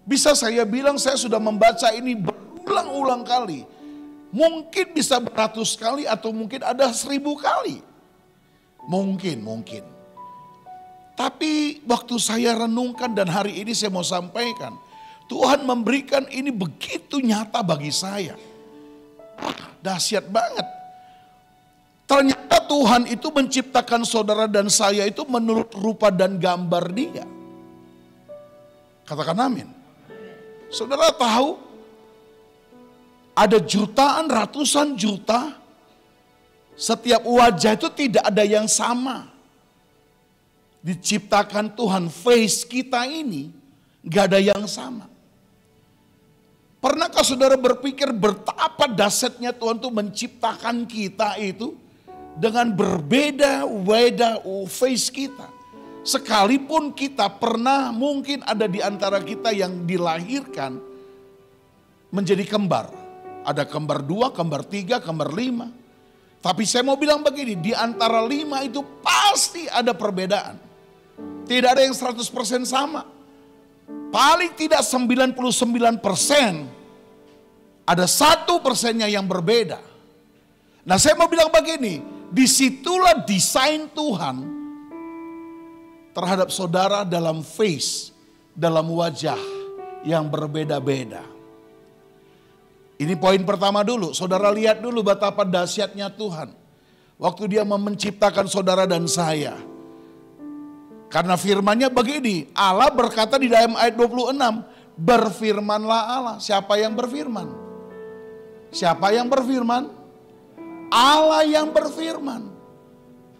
bisa saya bilang saya sudah membaca ini berulang-ulang kali. Mungkin bisa beratus kali atau mungkin ada 1000 kali. Mungkin. Tapi waktu saya renungkan dan hari ini saya mau sampaikan, Tuhan memberikan ini begitu nyata bagi saya. Dahsyat banget. Ternyata Tuhan itu menciptakan saudara dan saya itu menurut rupa dan gambar Dia. Katakan amin. Saudara tahu, ada jutaan, ratusan juta, setiap wajah itu tidak ada yang sama. Diciptakan Tuhan, face kita ini gak ada yang sama. Pernahkah saudara berpikir betapa dahsyatnya Tuhan tuh menciptakan kita itu dengan berbeda face kita. Sekalipun kita pernah mungkin ada di antara kita yang dilahirkan menjadi kembar. Ada kembar 2, kembar 3, kembar 5. Tapi saya mau bilang begini, di antara 5 itu pasti ada perbedaan. Tidak ada yang 100% sama. Paling tidak 99%. Ada 1%-nya yang berbeda. Nah saya mau bilang begini, disitulah desain Tuhan terhadap saudara dalam face, dalam wajah yang berbeda-beda. Ini poin pertama dulu, saudara lihat dulu betapa dahsyatnya Tuhan. Waktu Dia menciptakan saudara dan saya. Karena firman-Nya begini, Allah berkata di dalam ayat 26, berfirmanlah Allah. Siapa yang berfirman? Siapa yang berfirman? Allah yang berfirman.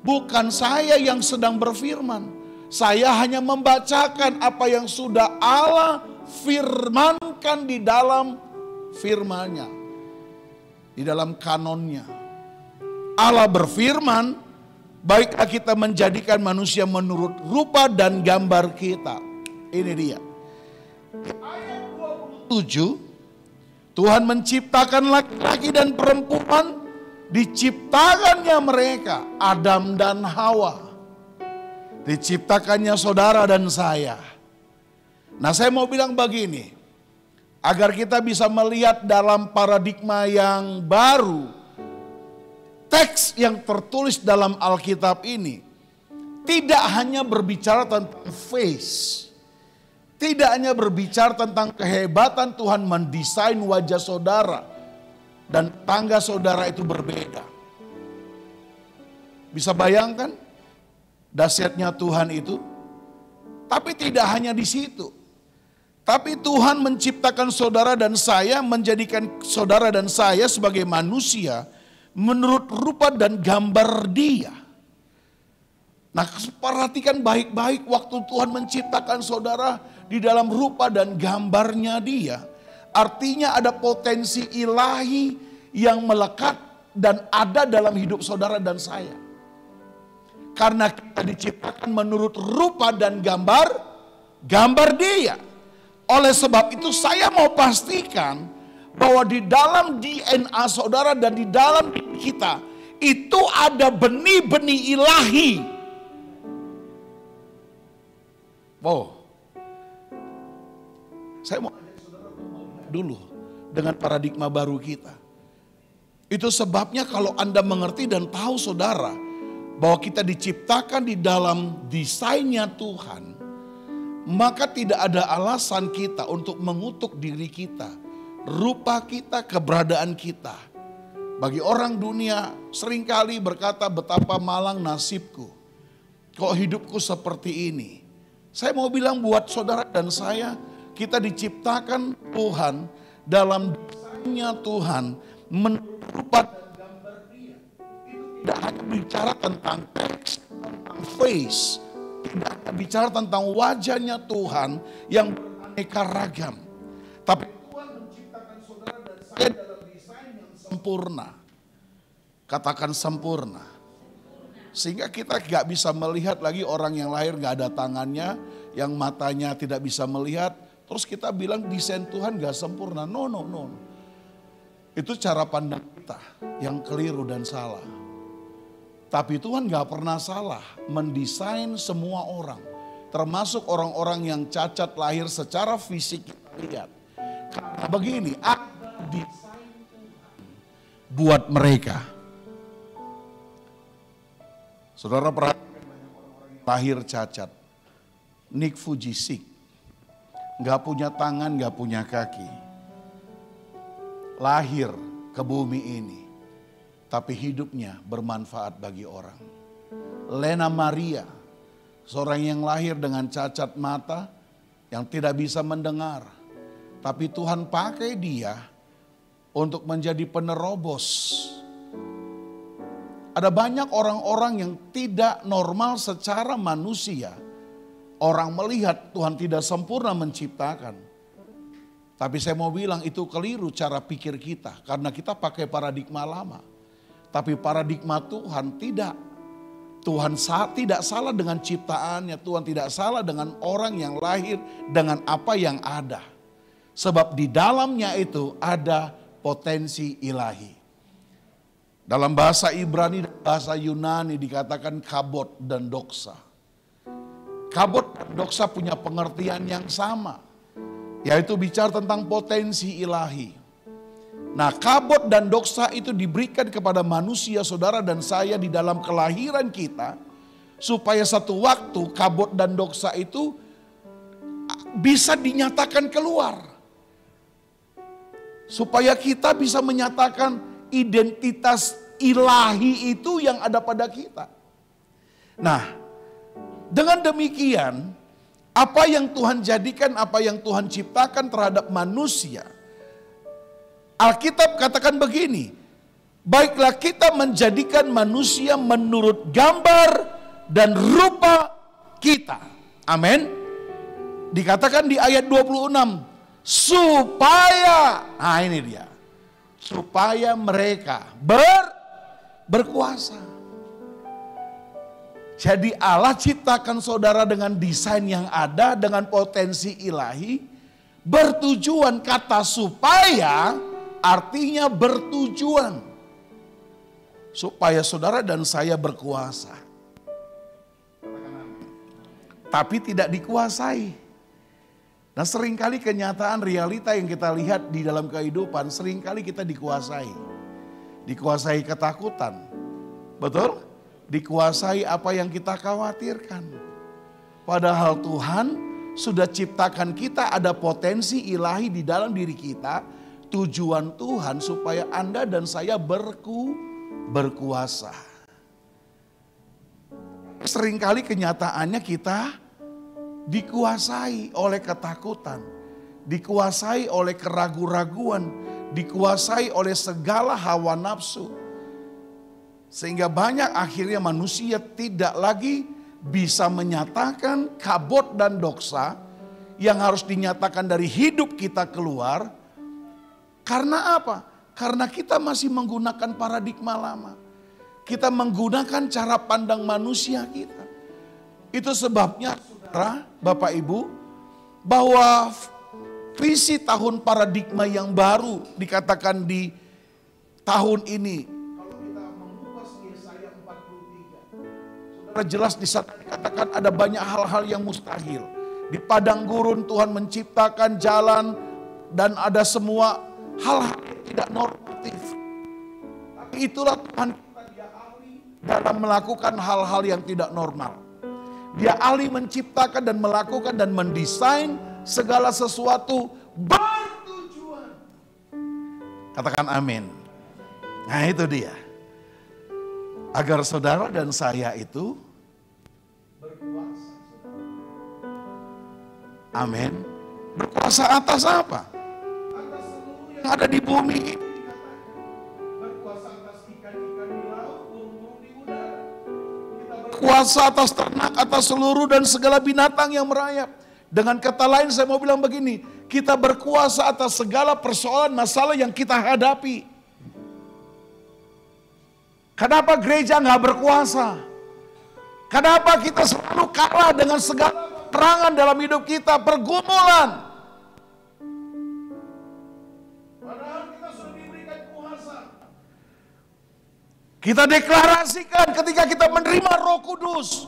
Bukan saya yang sedang berfirman. Saya hanya membacakan apa yang sudah Allah firmankan di dalam firman-Nya, di dalam kanonnya. Allah berfirman, baiklah kita menjadikan manusia menurut rupa dan gambar kita. Ini dia. Ayat 27, Tuhan menciptakan laki-laki dan perempuan, diciptakannya mereka, Adam dan Hawa. Diciptakannya saudara dan saya. Nah saya mau bilang begini, agar kita bisa melihat dalam paradigma yang baru, teks yang tertulis dalam Alkitab ini tidak hanya berbicara tentang face, tidak hanya berbicara tentang kehebatan Tuhan mendesain wajah saudara dan tangga saudara itu berbeda. Bisa bayangkan dahsyatnya Tuhan itu? Tapi tidak hanya di situ. Tapi Tuhan menciptakan saudara dan saya, menjadikan saudara dan saya sebagai manusia menurut rupa dan gambar Dia. Nah, perhatikan baik-baik waktu Tuhan menciptakan saudara di dalam rupa dan gambarnya Dia. Artinya ada potensi ilahi yang melekat dan ada dalam hidup saudara dan saya. Karena kita diciptakan menurut rupa dan gambar Dia. Oleh sebab itu saya mau pastikan bahwa di dalam DNA saudara dan di dalam diri kita itu ada benih-benih ilahi. Wow. Saya mau dulu dengan paradigma baru kita. Itu sebabnya kalau Anda mengerti dan tahu saudara bahwa kita diciptakan di dalam desainnya Tuhan, maka tidak ada alasan kita untuk mengutuk diri kita, rupa kita, keberadaan kita. Bagi orang dunia seringkali berkata betapa malang nasibku, kok hidupku seperti ini. Saya mau bilang buat saudara dan saya, kita diciptakan Tuhan dalam desainnya Tuhan menurut rupa dan gambar Dia. Itu tidak hanya bicara tentang teks, tentang face, tidak hanya bicara tentang wajahnya Tuhan yang beraneka ragam. Tapi Tuhan menciptakan saudara dan saya dalam desain yang sempurna. Katakan sempurna. Sehingga kita gak bisa melihat lagi orang yang lahir gak ada tangannya, yang matanya tidak bisa melihat. Terus kita bilang desain Tuhan gak sempurna. No. Itu cara pandang kita yang keliru dan salah. Tapi Tuhan gak pernah salah mendesain semua orang. Termasuk orang-orang yang cacat lahir secara fisik. Lihat. Karena begini, ada desain Tuhan buat mereka. Saudara perhatikan banyak orang-orang yang lahir cacat. Nick Fujisik. Gak punya tangan, gak punya kaki. Lahir ke bumi ini, tapi hidupnya bermanfaat bagi orang. Lena Maria, seorang yang lahir dengan cacat mata, yang tidak bisa mendengar. Tapi Tuhan pakai dia untuk menjadi penerobos. Ada banyak orang-orang yang tidak normal secara manusia. Orang melihat Tuhan tidak sempurna menciptakan. Tapi saya mau bilang itu keliru cara pikir kita. Karena kita pakai paradigma lama. Tapi paradigma Tuhan tidak. Tuhan tidak salah dengan ciptaannya. Tuhan tidak salah dengan orang yang lahir dengan apa yang ada. Sebab di dalamnya itu ada potensi ilahi. Dalam bahasa Ibrani dan bahasa Yunani dikatakan kabot dan doksa. Kabot dan doksa punya pengertian yang sama. Yaitu bicara tentang potensi ilahi. Nah, kabot dan doksa itu diberikan kepada manusia, saudara dan saya di dalam kelahiran kita. Supaya satu waktu kabot dan doksa itu bisa dinyatakan keluar. Supaya kita bisa menyatakan identitas ilahi itu yang ada pada kita. Nah, dengan demikian, apa yang Tuhan jadikan, apa yang Tuhan ciptakan terhadap manusia. Alkitab katakan begini, baiklah kita menjadikan manusia menurut gambar dan rupa kita. Amin. Dikatakan di ayat 26, supaya, nah ini dia, supaya mereka berkuasa. Jadi Allah ciptakan saudara dengan desain yang ada, dengan potensi ilahi, bertujuan. Kata supaya artinya bertujuan. Supaya saudara dan saya berkuasa. Tapi tidak dikuasai. Nah, seringkali kenyataan realita yang kita lihat di dalam kehidupan, seringkali kita dikuasai. Dikuasai ketakutan. Betul? Dikuasai apa yang kita khawatirkan. Padahal Tuhan sudah ciptakan kita, ada potensi ilahi di dalam diri kita. Tujuan Tuhan supaya Anda dan saya berkuasa. Seringkali kenyataannya kita dikuasai oleh ketakutan. Dikuasai oleh keraguan-raguan. Dikuasai oleh segala hawa nafsu. Sehingga banyak akhirnya manusia tidak lagi bisa menyatakan kabot dan doksa yang harus dinyatakan dari hidup kita keluar. Karena apa? Karena kita masih menggunakan paradigma lama. Kita menggunakan cara pandang manusia kita. Itu sebabnya saudara, Bapak Ibu, bahwa visi tahun paradigma yang baru dikatakan di tahun ini. Jelas di sana dikatakan ada banyak hal-hal yang mustahil. Di padang gurun Tuhan menciptakan jalan dan ada semua hal-hal yang tidak normatif. Tapi itulah Tuhan kita, dia ahli dalam melakukan hal-hal yang tidak normal. Dia ahli menciptakan dan melakukan dan mendesain segala sesuatu bertujuan. Katakan amin. Nah itu dia. Agar saudara dan saya itu berkuasa. Amin. Berkuasa atas apa? Atas seluruh yang ada di bumi ini. Berkuasa atas ikan-ikan di laut, burung-burung di udara. Kita berkuasa atas ternak, atas seluruh dan segala binatang yang merayap. Dengan kata lain saya mau bilang begini, kita berkuasa atas segala persoalan masalah yang kita hadapi. Kenapa gereja nggak berkuasa? Kenapa kita selalu kalah dengan segala perangan dalam hidup kita, pergumulan? Padahal kita sudah diberikan Kita deklarasikan ketika kita menerima Roh Kudus.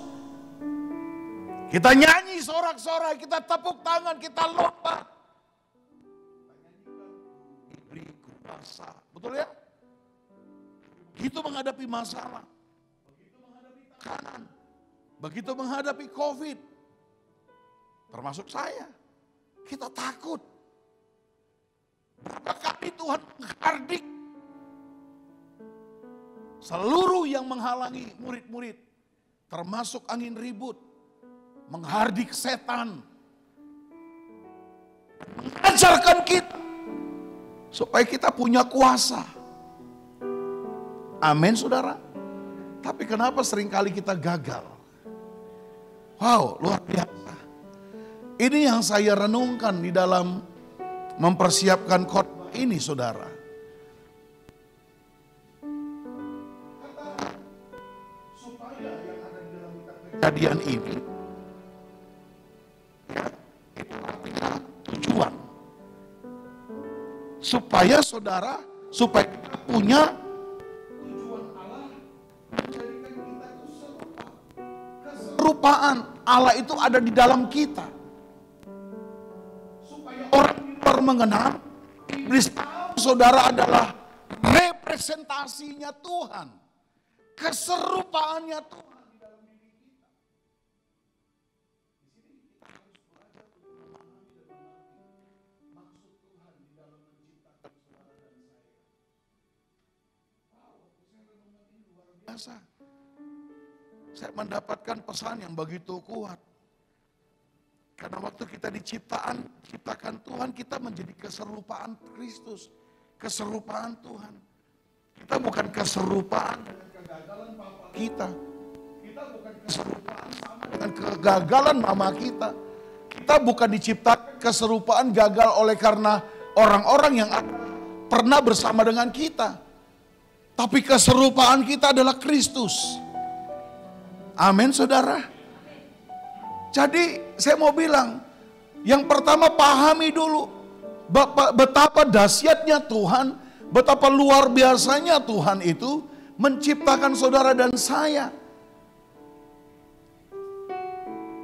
Kita nyanyi sorak-sorai, kita tepuk tangan, kita lompat. Diberi kuasa. Betul ya? Begitu menghadapi masalah. Begitu menghadapi tekanan. Begitu menghadapi COVID. Termasuk saya. Kita takut. Berapa kali Tuhan menghardik seluruh yang menghalangi murid-murid, termasuk angin ribut, menghardik setan, mengajarkan kita supaya kita punya kuasa. Amin, saudara. Tapi kenapa seringkali kita gagal? Wow, luar biasa. Ini yang saya renungkan di dalam mempersiapkan khotbah ini, saudara. Kejadian ini, ya, itu artinya tujuan. Supaya saudara, supaya kita punya tujuan Allah, menjadikan kita itu serupa. Keserupaan Allah itu ada di dalam kita. Supaya orang di luar mengenal, iblis tahu saudara adalah representasinya Tuhan. Keserupaannya Tuhan. Saya mendapatkan pesan yang begitu kuat. Karena waktu kita diciptakan Tuhan, kita menjadi keserupaan Kristus, keserupaan Tuhan. Kita bukan keserupaan dengan kegagalan papa kita. Kita bukan keserupaan sama dengan kegagalan mama kita. Kita bukan diciptakan keserupaan gagal oleh karena orang-orang yang pernah bersama dengan kita. Tapi keserupaan kita adalah Kristus. Amin, saudara. Jadi saya mau bilang, yang pertama pahami dulu betapa dahsyatnya Tuhan, betapa luar biasanya Tuhan itu menciptakan saudara dan saya.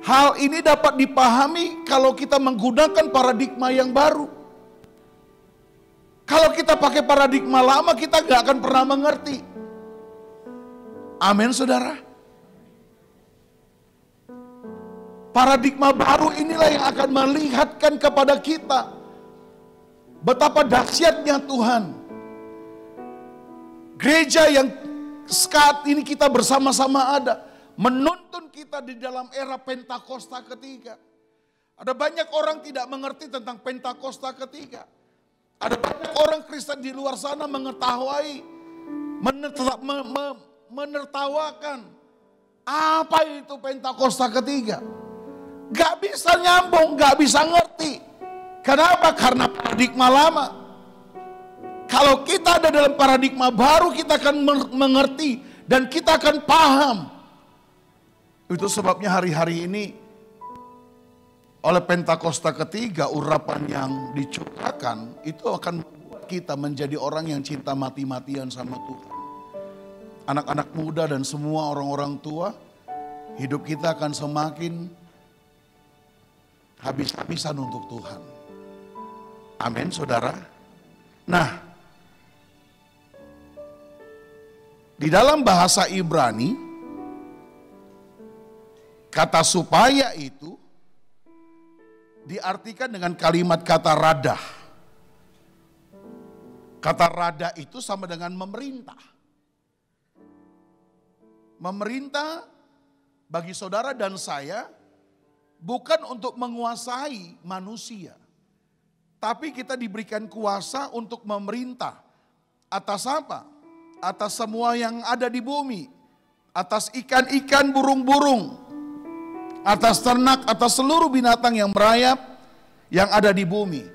Hal ini dapat dipahami kalau kita menggunakan paradigma yang baru. Kalau kita pakai paradigma lama, kita gak akan pernah mengerti. Amin, saudara. Paradigma baru inilah yang akan melihatkan kepada kita betapa dahsyatnya Tuhan. Gereja yang saat ini kita bersama-sama ada, menuntun kita di dalam era Pentakosta ketiga. Ada banyak orang tidak mengerti tentang Pentakosta ketiga. Ada banyak orang Kristen di luar sana mengetahui, menertawakan apa itu Pentakosta ketiga. Gak bisa nyambung, gak bisa ngerti. Kenapa? Karena paradigma lama. Kalau kita ada dalam paradigma baru, kita akan mengerti dan kita akan paham. Itu sebabnya hari-hari ini oleh Pentakosta ketiga, urapan yang dicurahkan itu akan membuat kita menjadi orang yang cinta mati-matian sama Tuhan. Anak-anak muda dan semua orang-orang tua, hidup kita akan semakin habis-habisan untuk Tuhan. Amin, saudara. Nah, di dalam bahasa Ibrani, kata supaya itu diartikan dengan kalimat kata radah. Kata radah itu sama dengan memerintah. Memerintah bagi saudara dan saya bukan untuk menguasai manusia. Tapi kita diberikan kuasa untuk memerintah. Atas apa? Atas semua yang ada di bumi. Atas ikan-ikan, burung-burung. Atas ternak, atas seluruh binatang yang merayap yang ada di bumi.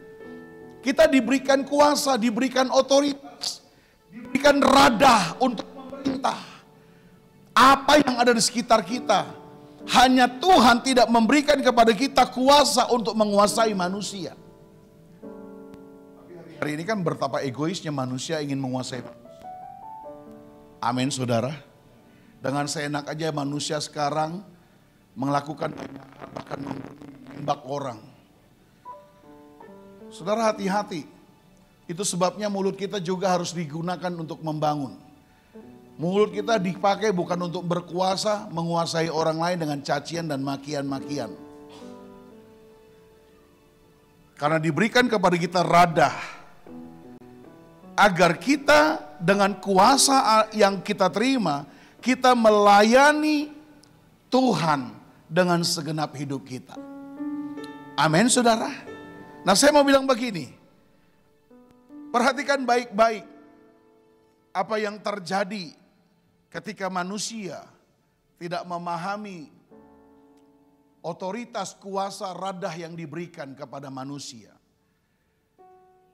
Kita diberikan kuasa, diberikan otoritas, diberikan radah untuk memerintah. Apa yang ada di sekitar kita. Hanya Tuhan tidak memberikan kepada kita kuasa untuk menguasai manusia. Hari ini kan betapa egoisnya manusia ingin menguasai manusia. Amin saudara. Dengan seenak aja manusia sekarang melakukan bahkan menembak orang. Saudara hati-hati. Itu sebabnya mulut kita juga harus digunakan untuk membangun. Mulut kita dipakai bukan untuk berkuasa, menguasai orang lain dengan cacian dan makian-makian. Karena diberikan kepada kita radah, agar kita dengan kuasa yang kita terima, kita melayani Tuhan dengan segenap hidup kita. Amin saudara. Nah saya mau bilang begini, perhatikan baik-baik apa yang terjadi ketika manusia tidak memahami otoritas kuasa radah yang diberikan kepada manusia.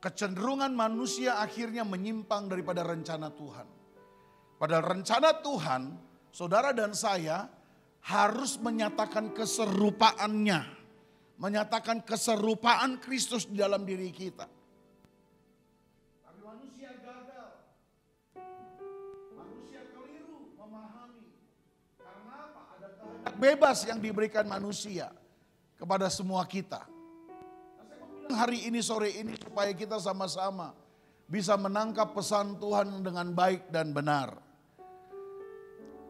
Kecenderungan manusia akhirnya menyimpang daripada rencana Tuhan. Padahal rencana Tuhan, saudara dan saya harus menyatakan keserupaannya. Menyatakan keserupaan Kristus di dalam diri kita. Tapi manusia gagal. Manusia keliru memahami. Karena apa? Ada kehendak bebas yang diberikan manusia kepada semua kita. Hari ini, sore ini, supaya kita sama-sama bisa menangkap pesan Tuhan dengan baik dan benar.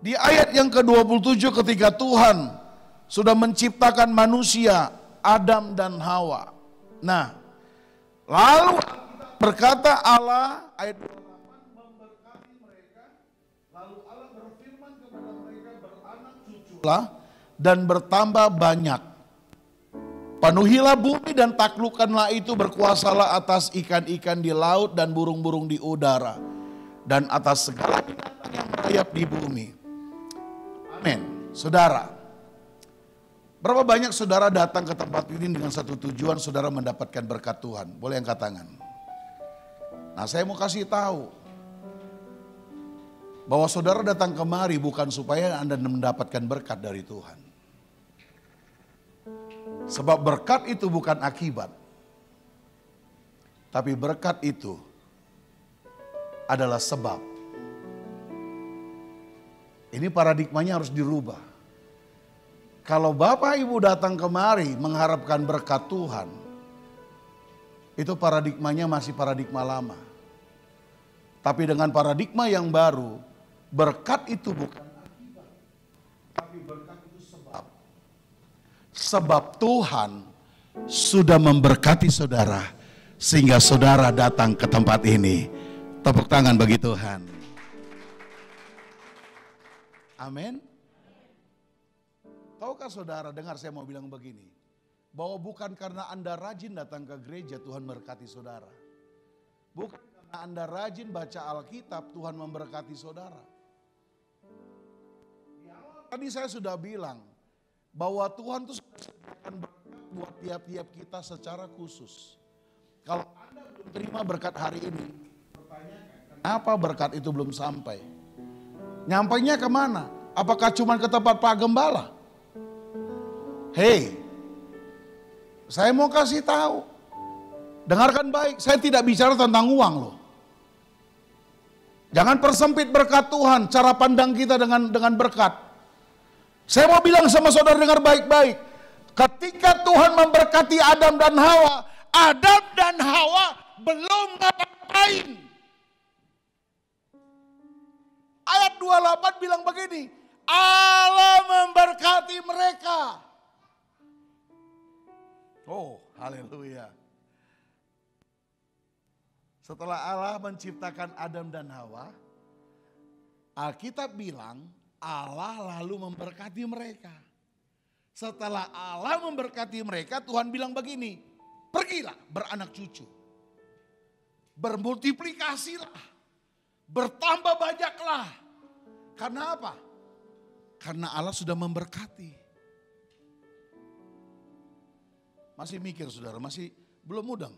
Di ayat yang ke-27 ketika Tuhan sudah menciptakan manusia, Adam dan Hawa. Nah, lalu berkata Allah, ayat 28, memberkati mereka, lalu Allah berfirman kepada mereka, beranak cuculah dan bertambah banyak. Penuhilah bumi dan taklukkanlah itu, berkuasalah atas ikan-ikan di laut dan burung-burung di udara, dan atas segala binatang yang merayap di bumi. Amin. Saudara, berapa banyak saudara datang ke tempat ini dengan satu tujuan, saudara mendapatkan berkat Tuhan? Boleh angkat tangan. Nah saya mau kasih tahu, bahwa saudara datang kemari bukan supaya Anda mendapatkan berkat dari Tuhan. Sebab berkat itu bukan akibat. Tapi berkat itu adalah sebab. Ini paradigmanya harus dirubah. Kalau Bapak Ibu datang kemari mengharapkan berkat Tuhan, itu paradigmanya masih paradigma lama. Tapi dengan paradigma yang baru, berkat itu bukan akibat. Tapi berkat itu sebab. Sebab Tuhan sudah memberkati saudara sehingga saudara datang ke tempat ini. Tepuk tangan bagi Tuhan. Amin. Tahukah saudara, dengar saya mau bilang begini, bahwa bukan karena Anda rajin datang ke gereja Tuhan memberkati saudara. Bukan karena Anda rajin baca Alkitab Tuhan memberkati saudara. Tadi saya sudah bilang bahwa Tuhan itu akan berkat buat tiap-tiap kita secara khusus. Kalau Anda belum terima berkat hari ini, pertanyakan kenapa berkat itu belum sampai? Nyampainya kemana? Apakah cuma ke tempat Pak Gembala? Hei, saya mau kasih tahu. Dengarkan baik, saya tidak bicara tentang uang loh. Jangan persempit berkat Tuhan, cara pandang kita dengan berkat. Saya mau bilang sama saudara, dengar baik-baik. Ketika Tuhan memberkati Adam dan Hawa, Adam dan Hawa belum ngapain. Ayat 28 bilang begini, Allah memberkati mereka. Oh, haleluya. Setelah Allah menciptakan Adam dan Hawa, Alkitab bilang Allah lalu memberkati mereka. Setelah Allah memberkati mereka, Tuhan bilang begini, pergilah beranak cucu. Bermultiplikasilah. Bertambah banyaklah. Karena apa? Karena Allah sudah memberkati. Masih mikir saudara, masih belum mudeng.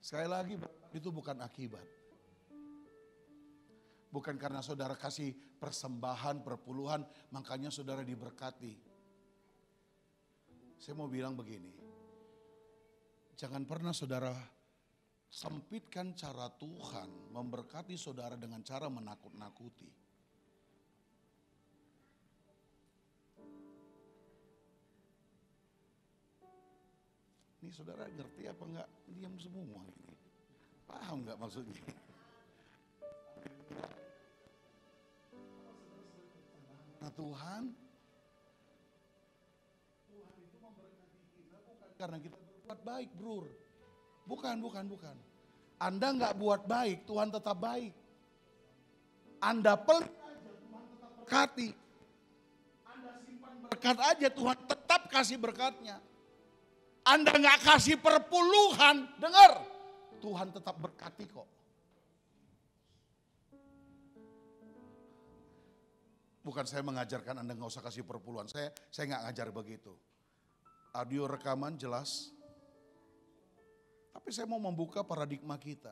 Sekali lagi, itu bukan akibat. Bukan karena saudara kasih persembahan, perpuluhan, makanya saudara diberkati. Saya mau bilang begini, jangan pernah saudara sempitkan cara Tuhan memberkati saudara dengan cara menakut-nakuti. Ini saudara ngerti apa enggak? Diam semua ini. Paham enggak maksudnya? Nah Tuhan itu memberkati kita bukan karena kita berbuat baik, Bro. Bukan. Anda nggak buat baik, Tuhan tetap baik. Anda pelit aja, Tuhan tetap berkati. Anda simpan berkat aja, Tuhan tetap kasih berkatnya. Anda nggak kasih perpuluhan, dengar, Tuhan tetap berkati kok. Bukan saya mengajarkan Anda nggak usah kasih perpuluhan, saya nggak ngajar begitu. Audio rekaman jelas. Tapi saya mau membuka paradigma kita.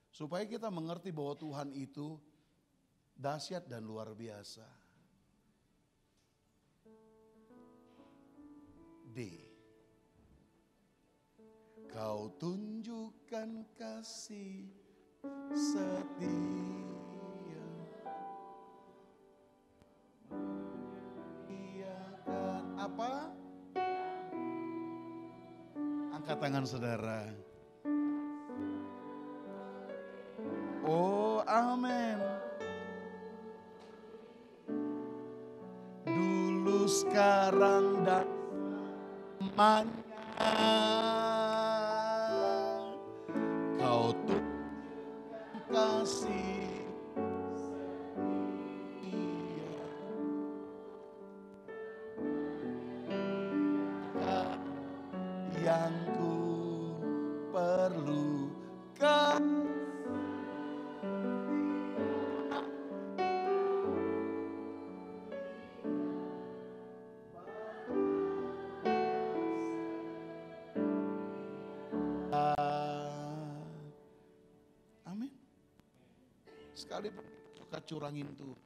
Supaya kita mengerti bahwa Tuhan itu dahsyat dan luar biasa. D. Kau tunjukkan kasih setia. Apa? Angkat tangan saudara. Oh, amin. Dulu, sekarang, dan selamanya. Kau tunjukkan kasih yang ku perlukan. Amin. Sekali suka curangin tuh.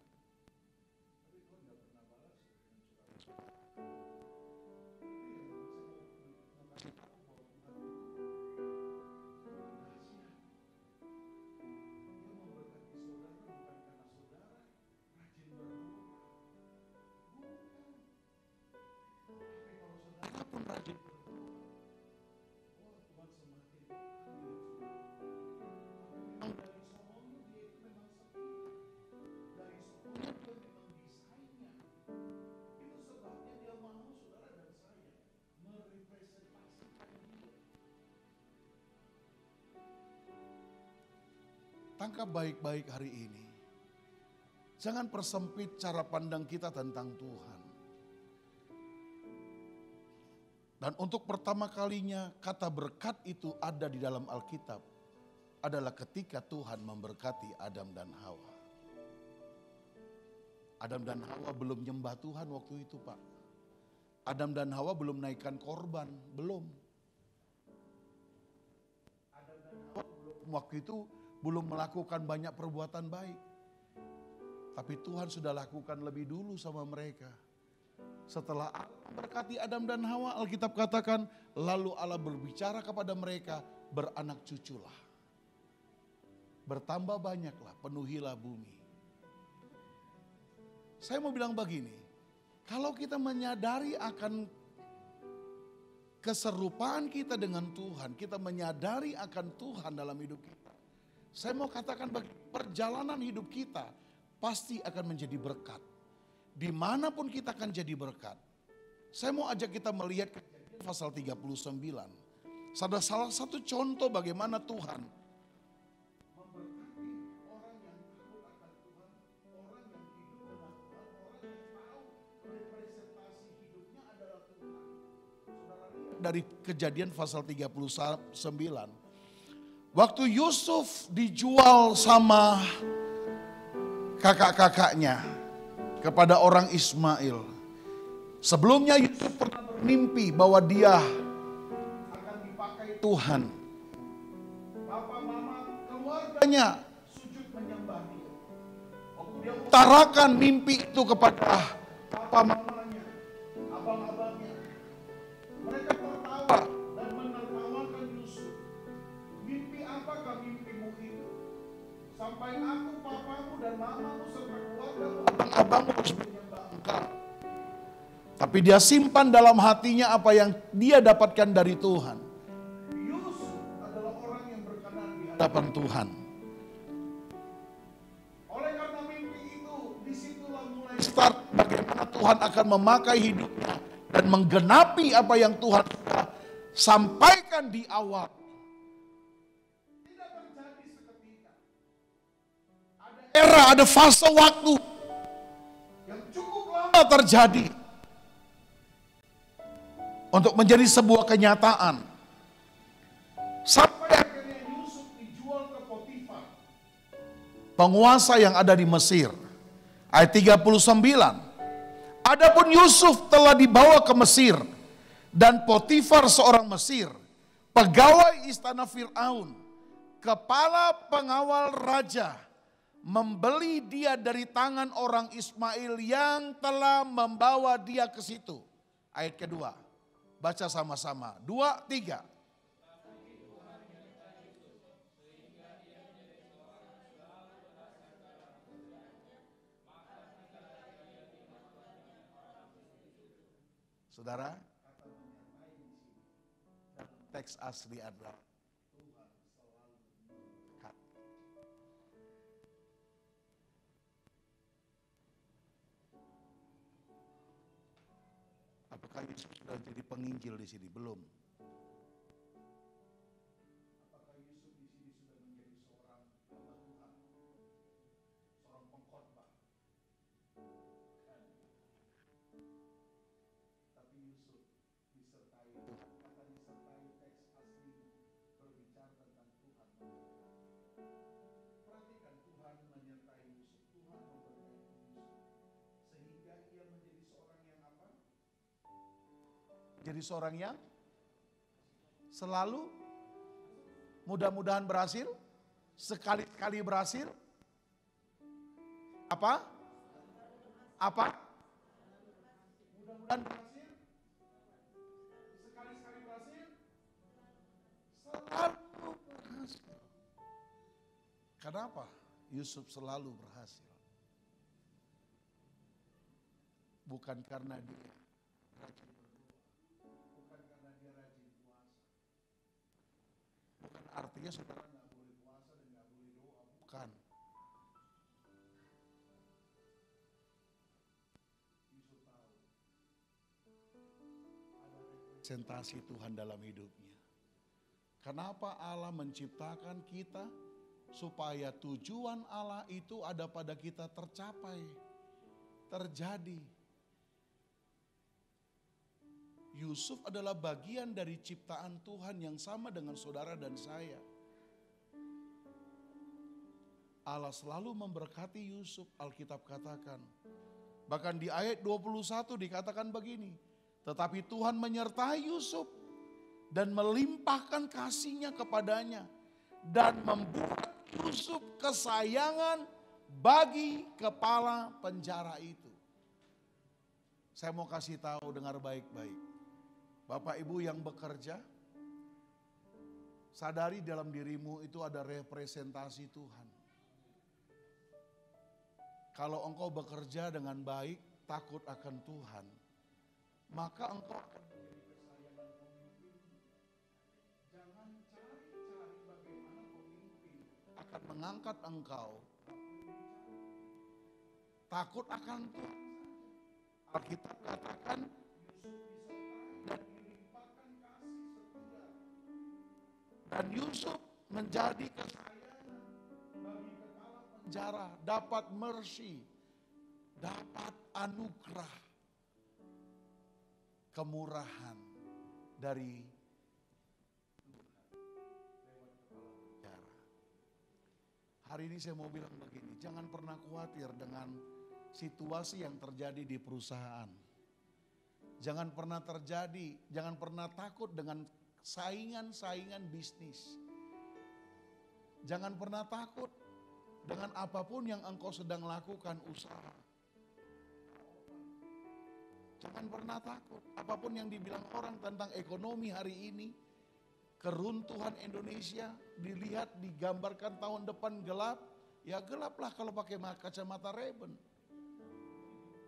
Tangkap baik-baik hari ini. Jangan persempit cara pandang kita tentang Tuhan. Dan untuk pertama kalinya kata berkat itu ada di dalam Alkitab. Adalah ketika Tuhan memberkati Adam dan Hawa. Adam dan Hawa belum nyembah Tuhan waktu itu, Pak. Adam dan Hawa belum naikkan korban, belum. Adam dan Hawa waktu itu belum melakukan banyak perbuatan baik. Tapi Tuhan sudah lakukan lebih dulu sama mereka. Setelah Allah memberkati Adam dan Hawa, Alkitab katakan, lalu Allah berbicara kepada mereka, beranak cuculah. Bertambah banyaklah, penuhilah bumi. Saya mau bilang begini, kalau kita menyadari akan keserupaan kita dengan Tuhan, kita menyadari akan Tuhan dalam hidup kita. Saya mau katakan perjalanan hidup kita pasti akan menjadi berkat. Dimanapun kita akan jadi berkat. Saya mau ajak kita melihat Kejadian pasal 39. Ada salah satu contoh bagaimana Tuhan memberkati orang yang takut akan Tuhan, orang yang hidup dengan Tuhan, orang yang tahu representasi hidupnya adalah Tuhan. Saudara lihat dari Kejadian pasal 39. Waktu Yusuf dijual sama kakak-kakaknya kepada orang Ismail. Sebelumnya Yusuf pernah bermimpi bahwa dia akan dipakai Tuhan. Papa, mama, keluarganya sujud menyembah dia. Waktu dia utarakan mimpi itu kepada papa, mamanya, abang-abangnya. Mereka tertawa dan menertawakan Yusuf. abang harus menyembah engkau. Tapi dia simpan dalam hatinya apa yang dia dapatkan dari Tuhan. Yusuf adalah orang yang berkenan di hadapan Tuhan. Oleh karena mimpi itu, disitulah mulai start bagaimana Tuhan akan memakai hidupnya dan menggenapi apa yang Tuhan sudah sampaikan di awal. Tidak terjadi seketika. Ada era, ada fase waktu yang cukup lama terjadi untuk menjadi sebuah kenyataan. Sampai akhirnya Yusuf dijual ke Potifar, penguasa yang ada di Mesir. Ayat 39. Adapun Yusuf telah dibawa ke Mesir, dan Potifar seorang Mesir, pegawai istana Fir'aun, kepala pengawal raja, membeli dia dari tangan orang Ismail yang telah membawa dia ke situ. Ayat kedua, baca sama-sama. 2, 3. Saudara, teks asli adalah Tuhan selalu dekat. Apakah Yesus sudah jadi penginjil di sini? Belum. Apakah Yesus di sini sudah menjadi seorang hamba Tuhan? Seorang pengkhotbah? Tapi Yusuf disertai Tuhan. Kata disertai teks asli berbicara tentang Tuhan. Perhatikan, Tuhan menyertai Yusuf. Tuhan memberkati Yusuf. Sehingga ia menjadi seorang yang apa? Jadi seorang yang selalu mudah-mudahan berhasil. Sekali-kali berhasil. Apa? Apa? Mudah-mudahan berhasil. Sekali-kali berhasil. Selalu berhasil. Kenapa Yusuf selalu berhasil? Bukan karena dia rajin berdoa. Bukan karena dia rajin puasa. Bukan artinya saudara nggak boleh puasa dan nggak boleh doa. Bukan. Yusuf tahu ada representasi Tuhan dalam hidupnya. Kenapa Allah menciptakan kita? Supaya tujuan Allah itu ada pada kita tercapai, terjadi. Yusuf adalah bagian dari ciptaan Tuhan yang sama dengan saudara dan saya. Allah selalu memberkati Yusuf, Alkitab katakan. Bahkan di ayat 21 dikatakan begini. Tetapi Tuhan menyertai Yusuf dan melimpahkan kasih-Nya kepadanya. Dan membuat Yusuf kesayangan bagi kepala penjara itu. Saya mau kasih tahu, dengar baik-baik. Bapak Ibu yang bekerja, sadari dalam dirimu itu ada representasi Tuhan. Kalau engkau bekerja dengan baik, takut akan Tuhan, maka engkau akan menjadi kesayangan pemimpin. Jangan cari-cari bagaimana pemimpin akan mengangkat engkau. Takut akan Tuhan. Alkitab katakan dan Yusuf menjadi kesayangan bagi kepala penjara, dapat mercy, dapat anugerah, kemurahan dari lewat kepala penjara. Hari ini saya mau bilang begini, jangan pernah khawatir dengan situasi yang terjadi di perusahaan. Jangan pernah takut dengan saingan-saingan bisnis. Jangan pernah takut dengan apapun yang engkau sedang lakukan usaha. Jangan pernah takut apapun yang dibilang orang tentang ekonomi hari ini. Keruntuhan Indonesia dilihat, digambarkan tahun depan gelap. Ya gelaplah kalau pakai kacamata Ray-Ban.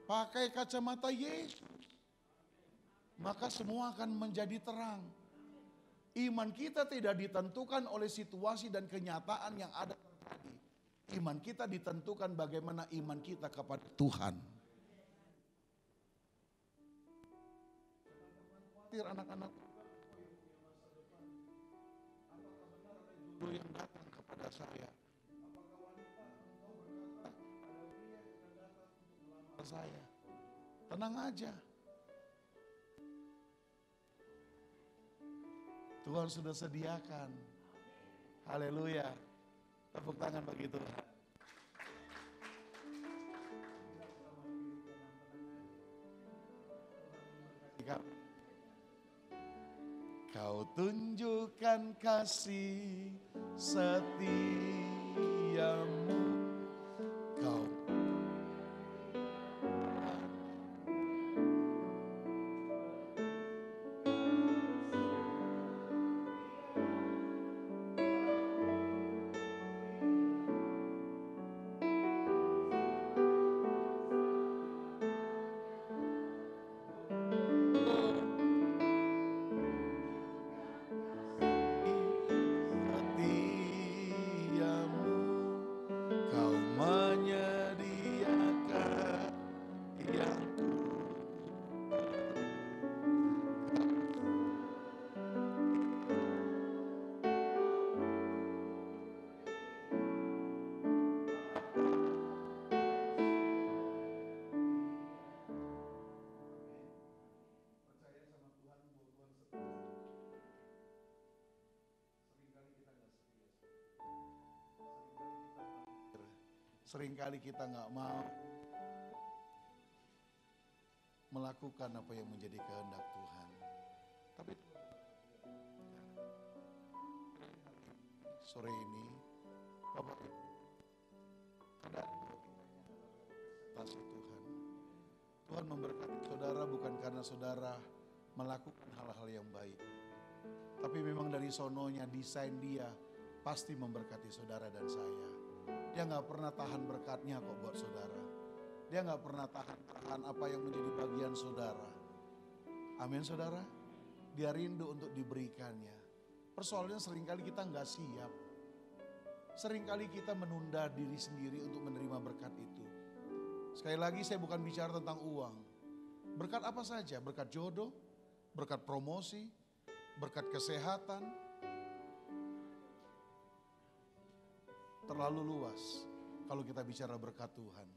Pakai kacamata Yesus. Maka semua akan menjadi terang. Iman kita tidak ditentukan oleh situasi dan kenyataan yang ada terjadi. Iman kita ditentukan bagaimana iman kita kepada Tuhan. Anak-anak, yang datang kepada saya. Saya tenang aja, Tuhan sudah sediakan. Haleluya, tepuk tangan bagi Tuhan. Kau tunjukkan kasih setiamu, kau seringkali kita nggak mau melakukan apa yang menjadi kehendak Tuhan. Tapi sore ini, Bapak Ibu, ada kasih Tuhan. Tuhan memberkati saudara bukan karena saudara melakukan hal-hal yang baik. Tapi memang dari sononya, desain dia pasti memberkati saudara dan saya. Dia gak pernah tahan berkatnya kok buat saudara. Dia gak pernah tahan apa yang menjadi bagian saudara. Amin saudara. Dia rindu untuk diberikannya. Persoalannya seringkali kita gak siap. Seringkali kita menunda diri sendiri untuk menerima berkat itu. Sekali lagi saya bukan bicara tentang uang. Berkat apa saja, berkat jodoh, berkat promosi, berkat kesehatan. Terlalu luas kalau kita bicara berkat Tuhan.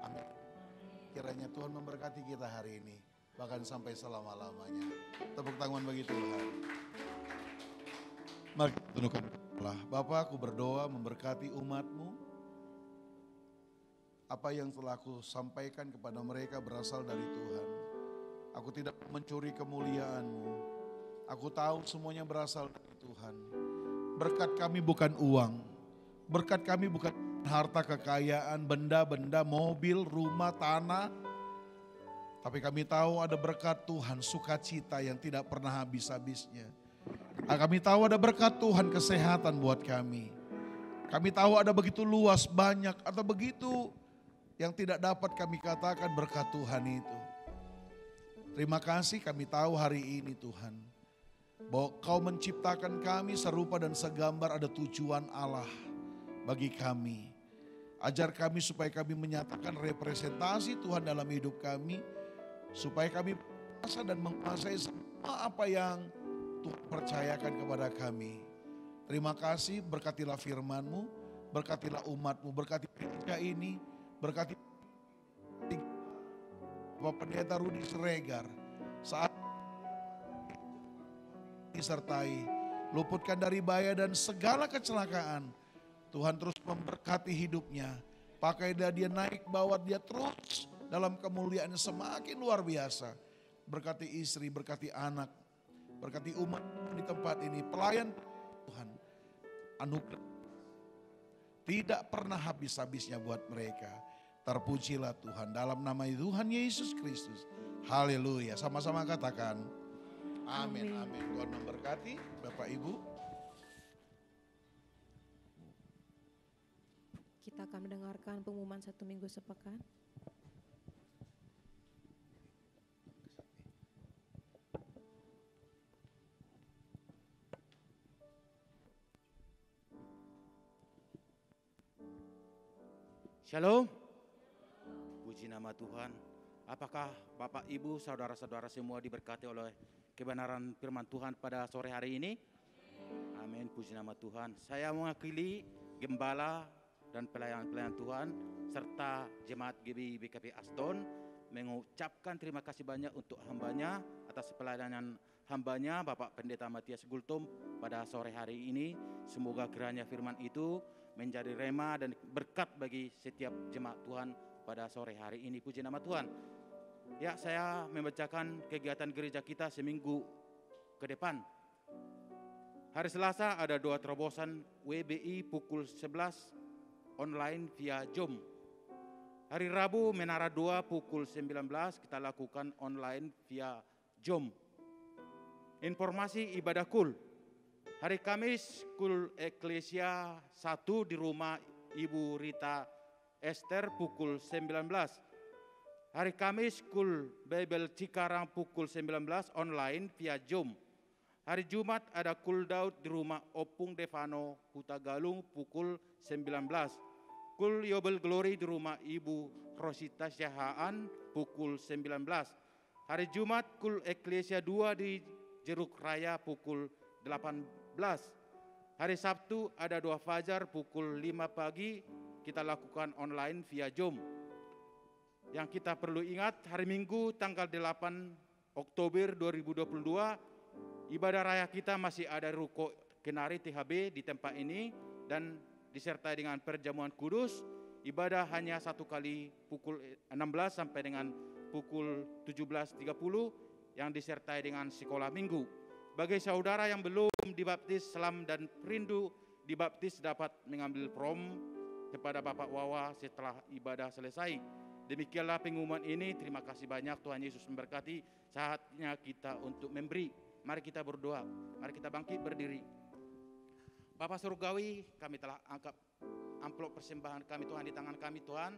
Amin. Kiranya Tuhan memberkati kita hari ini, bahkan sampai selama-lamanya. Tepuk tangan bagi Tuhan. Mari kita tundukkan kepala. Bapa, aku berdoa memberkati umat-Mu. Apa yang telah aku sampaikan kepada mereka berasal dari Tuhan. Aku tidak mencuri kemuliaan-Mu. Aku tahu semuanya berasal dari Tuhan. Berkat kami bukan uang. Berkat kami bukan harta kekayaan, benda-benda, mobil, rumah, tanah. Tapi kami tahu ada berkat Tuhan, sukacita yang tidak pernah habis-habisnya. Kami tahu ada berkat Tuhan, kesehatan buat kami. Kami tahu ada begitu luas, banyak, atau begitu yang tidak dapat kami katakan berkat Tuhan itu. Terima kasih kami tahu hari ini Tuhan, bahwa Kau menciptakan kami serupa dan segambar, ada tujuan Allah bagi kami. Ajar kami supaya kami menyatakan representasi Tuhan dalam hidup kami. Supaya kami merasa dan menguasai semua apa yang Tuhan percayakan kepada kami. Terima kasih, berkatilah firman-Mu, berkatilah umat-Mu, berkati gereja ini, berkati Bapak Pendeta Rudi Siregar saat disertai, luputkan dari bahaya dan segala kecelakaan. Tuhan terus memberkati hidupnya. Pakailah dia naik, bawa dia terus dalam kemuliaan semakin luar biasa. Berkati istri, berkati anak, berkati umat di tempat ini. Pelayan Tuhan, anugerah tidak pernah habis-habisnya buat mereka. Terpujilah Tuhan dalam nama Tuhan Yesus Kristus. Haleluya. Sama-sama katakan amin, amin. Tuhan memberkati Bapak Ibu. Kita akan mendengarkan pengumuman 1 minggu sepekan. Shalom. Puji nama Tuhan. Apakah Bapak, Ibu, saudara-saudara semua diberkati oleh kebenaran firman Tuhan pada sore hari ini? Amin, puji nama Tuhan. Saya mewakili gembala dan pelayan-pelayan Tuhan serta jemaat GBI BKP Aston mengucapkan terima kasih banyak untuk hambanya atas pelayanan hambanya Bapak Pendeta Matias Gultom pada sore hari ini. Semoga kiranya firman itu menjadi rema dan berkat bagi setiap jemaat Tuhan pada sore hari ini. Puji nama Tuhan. Ya, saya membacakan kegiatan gereja kita seminggu ke depan. Hari Selasa ada 2 terobosan WBI pukul 11 online via Zoom. Hari Rabu Menara 2 pukul 19 kita lakukan online via Zoom. Informasi ibadah kul. Hari Kamis kul Eklesia 1 di rumah Ibu Rita Esther pukul 19. Hari Kamis kul Bible Cikarang pukul 19 online via Zoom. Hari Jumat ada kul Daud di rumah Opung Devano Huta Galung pukul 19. Kul Yobel Glory di rumah Ibu Rosita Syahaan pukul 19. Hari Jumat kul Eklesia 2 di Jeruk Raya pukul 18. Hari Sabtu ada 2 fajar pukul 5 pagi kita lakukan online via Zoom. Yang kita perlu ingat, hari Minggu tanggal 8 Oktober 2022 ibadah raya kita masih ada Ruko Kenari THB di tempat ini dan disertai dengan perjamuan kudus. Ibadah hanya 1 kali pukul 16 sampai dengan pukul 17.30 yang disertai dengan sekolah minggu. Bagi saudara yang belum dibaptis, selam dan rindu dibaptis dapat mengambil prom kepada Bapak Wawa setelah ibadah selesai. Demikianlah pengumuman ini. Terima kasih banyak, Tuhan Yesus memberkati. Saatnya kita untuk memberi. Mari kita berdoa, mari kita bangkit berdiri. Bapak Surgawi, kami telah angkat amplop persembahan kami Tuhan di tangan kami Tuhan.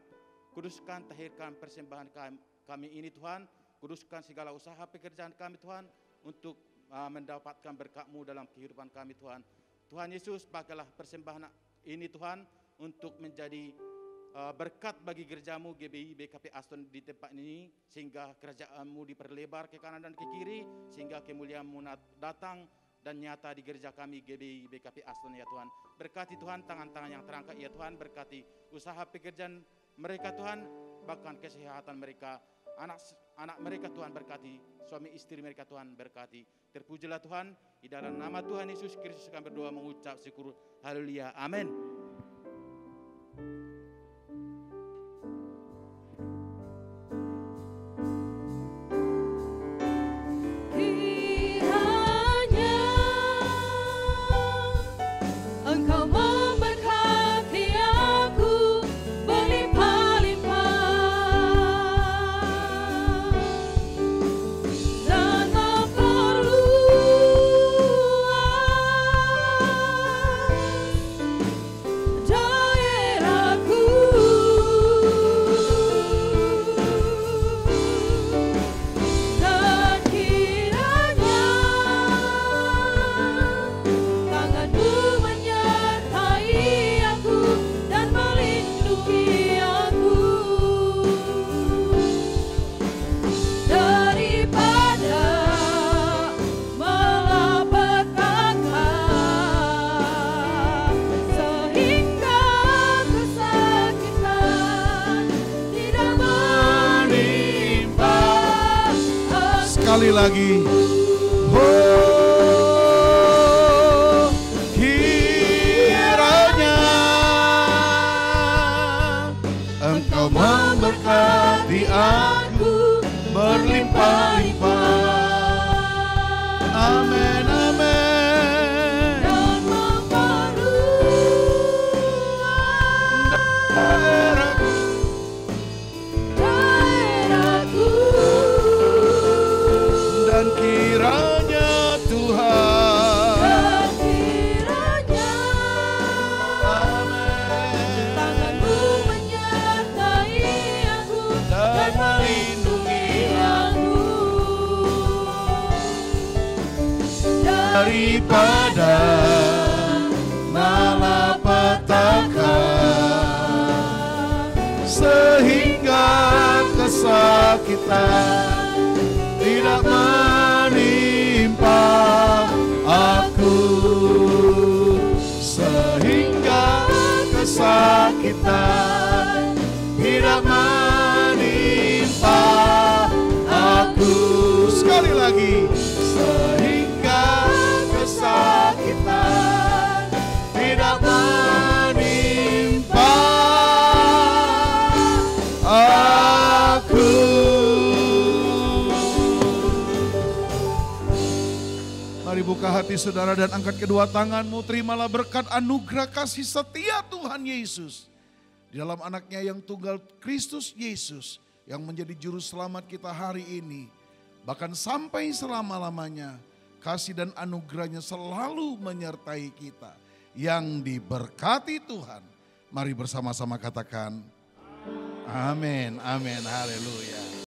Kuduskan, tahirkan persembahan kami ini Tuhan. Kuduskan segala usaha pekerjaan kami Tuhan untuk mendapatkan berkat-Mu dalam kehidupan kami Tuhan. Tuhan Yesus, pakailah persembahan ini Tuhan untuk menjadi berkat bagi gereja-Mu GBI BKP Aston di tempat ini, sehingga kerajaan-Mu diperlebar ke kanan dan ke kiri, sehingga kemuliaan-Mu datang dan nyata di gereja kami GBI BKP Aston ya Tuhan. Berkati Tuhan tangan-tangan yang terangkat ya Tuhan, berkati usaha pekerjaan mereka Tuhan, bahkan kesehatan mereka, anak mereka Tuhan berkati, suami istri mereka Tuhan berkati. Terpujilah Tuhan, di dalam nama Tuhan Yesus Kristus kami berdoa mengucap syukur. Haleluya, amin. Sekali lagi. Kiranya Engkau memberkati aku berlimpah-limpah. Amin, amin. Dan daerahku. Dan kiranya Tuhan, amin, tangan-Mu menyertai aku dan melindungi aku daripada malapetaka Mari buka hati saudara dan angkat kedua tanganmu. Terimalah berkat anugerah kasih setia Tuhan Yesus. Di dalam anaknya yang tunggal Kristus Yesus. Yang menjadi juru selamat kita hari ini. Bahkan sampai selama-lamanya. Kasih dan anugerahnya selalu menyertai kita. Yang diberkati Tuhan. Mari bersama-sama katakan. Amin, amin, haleluya.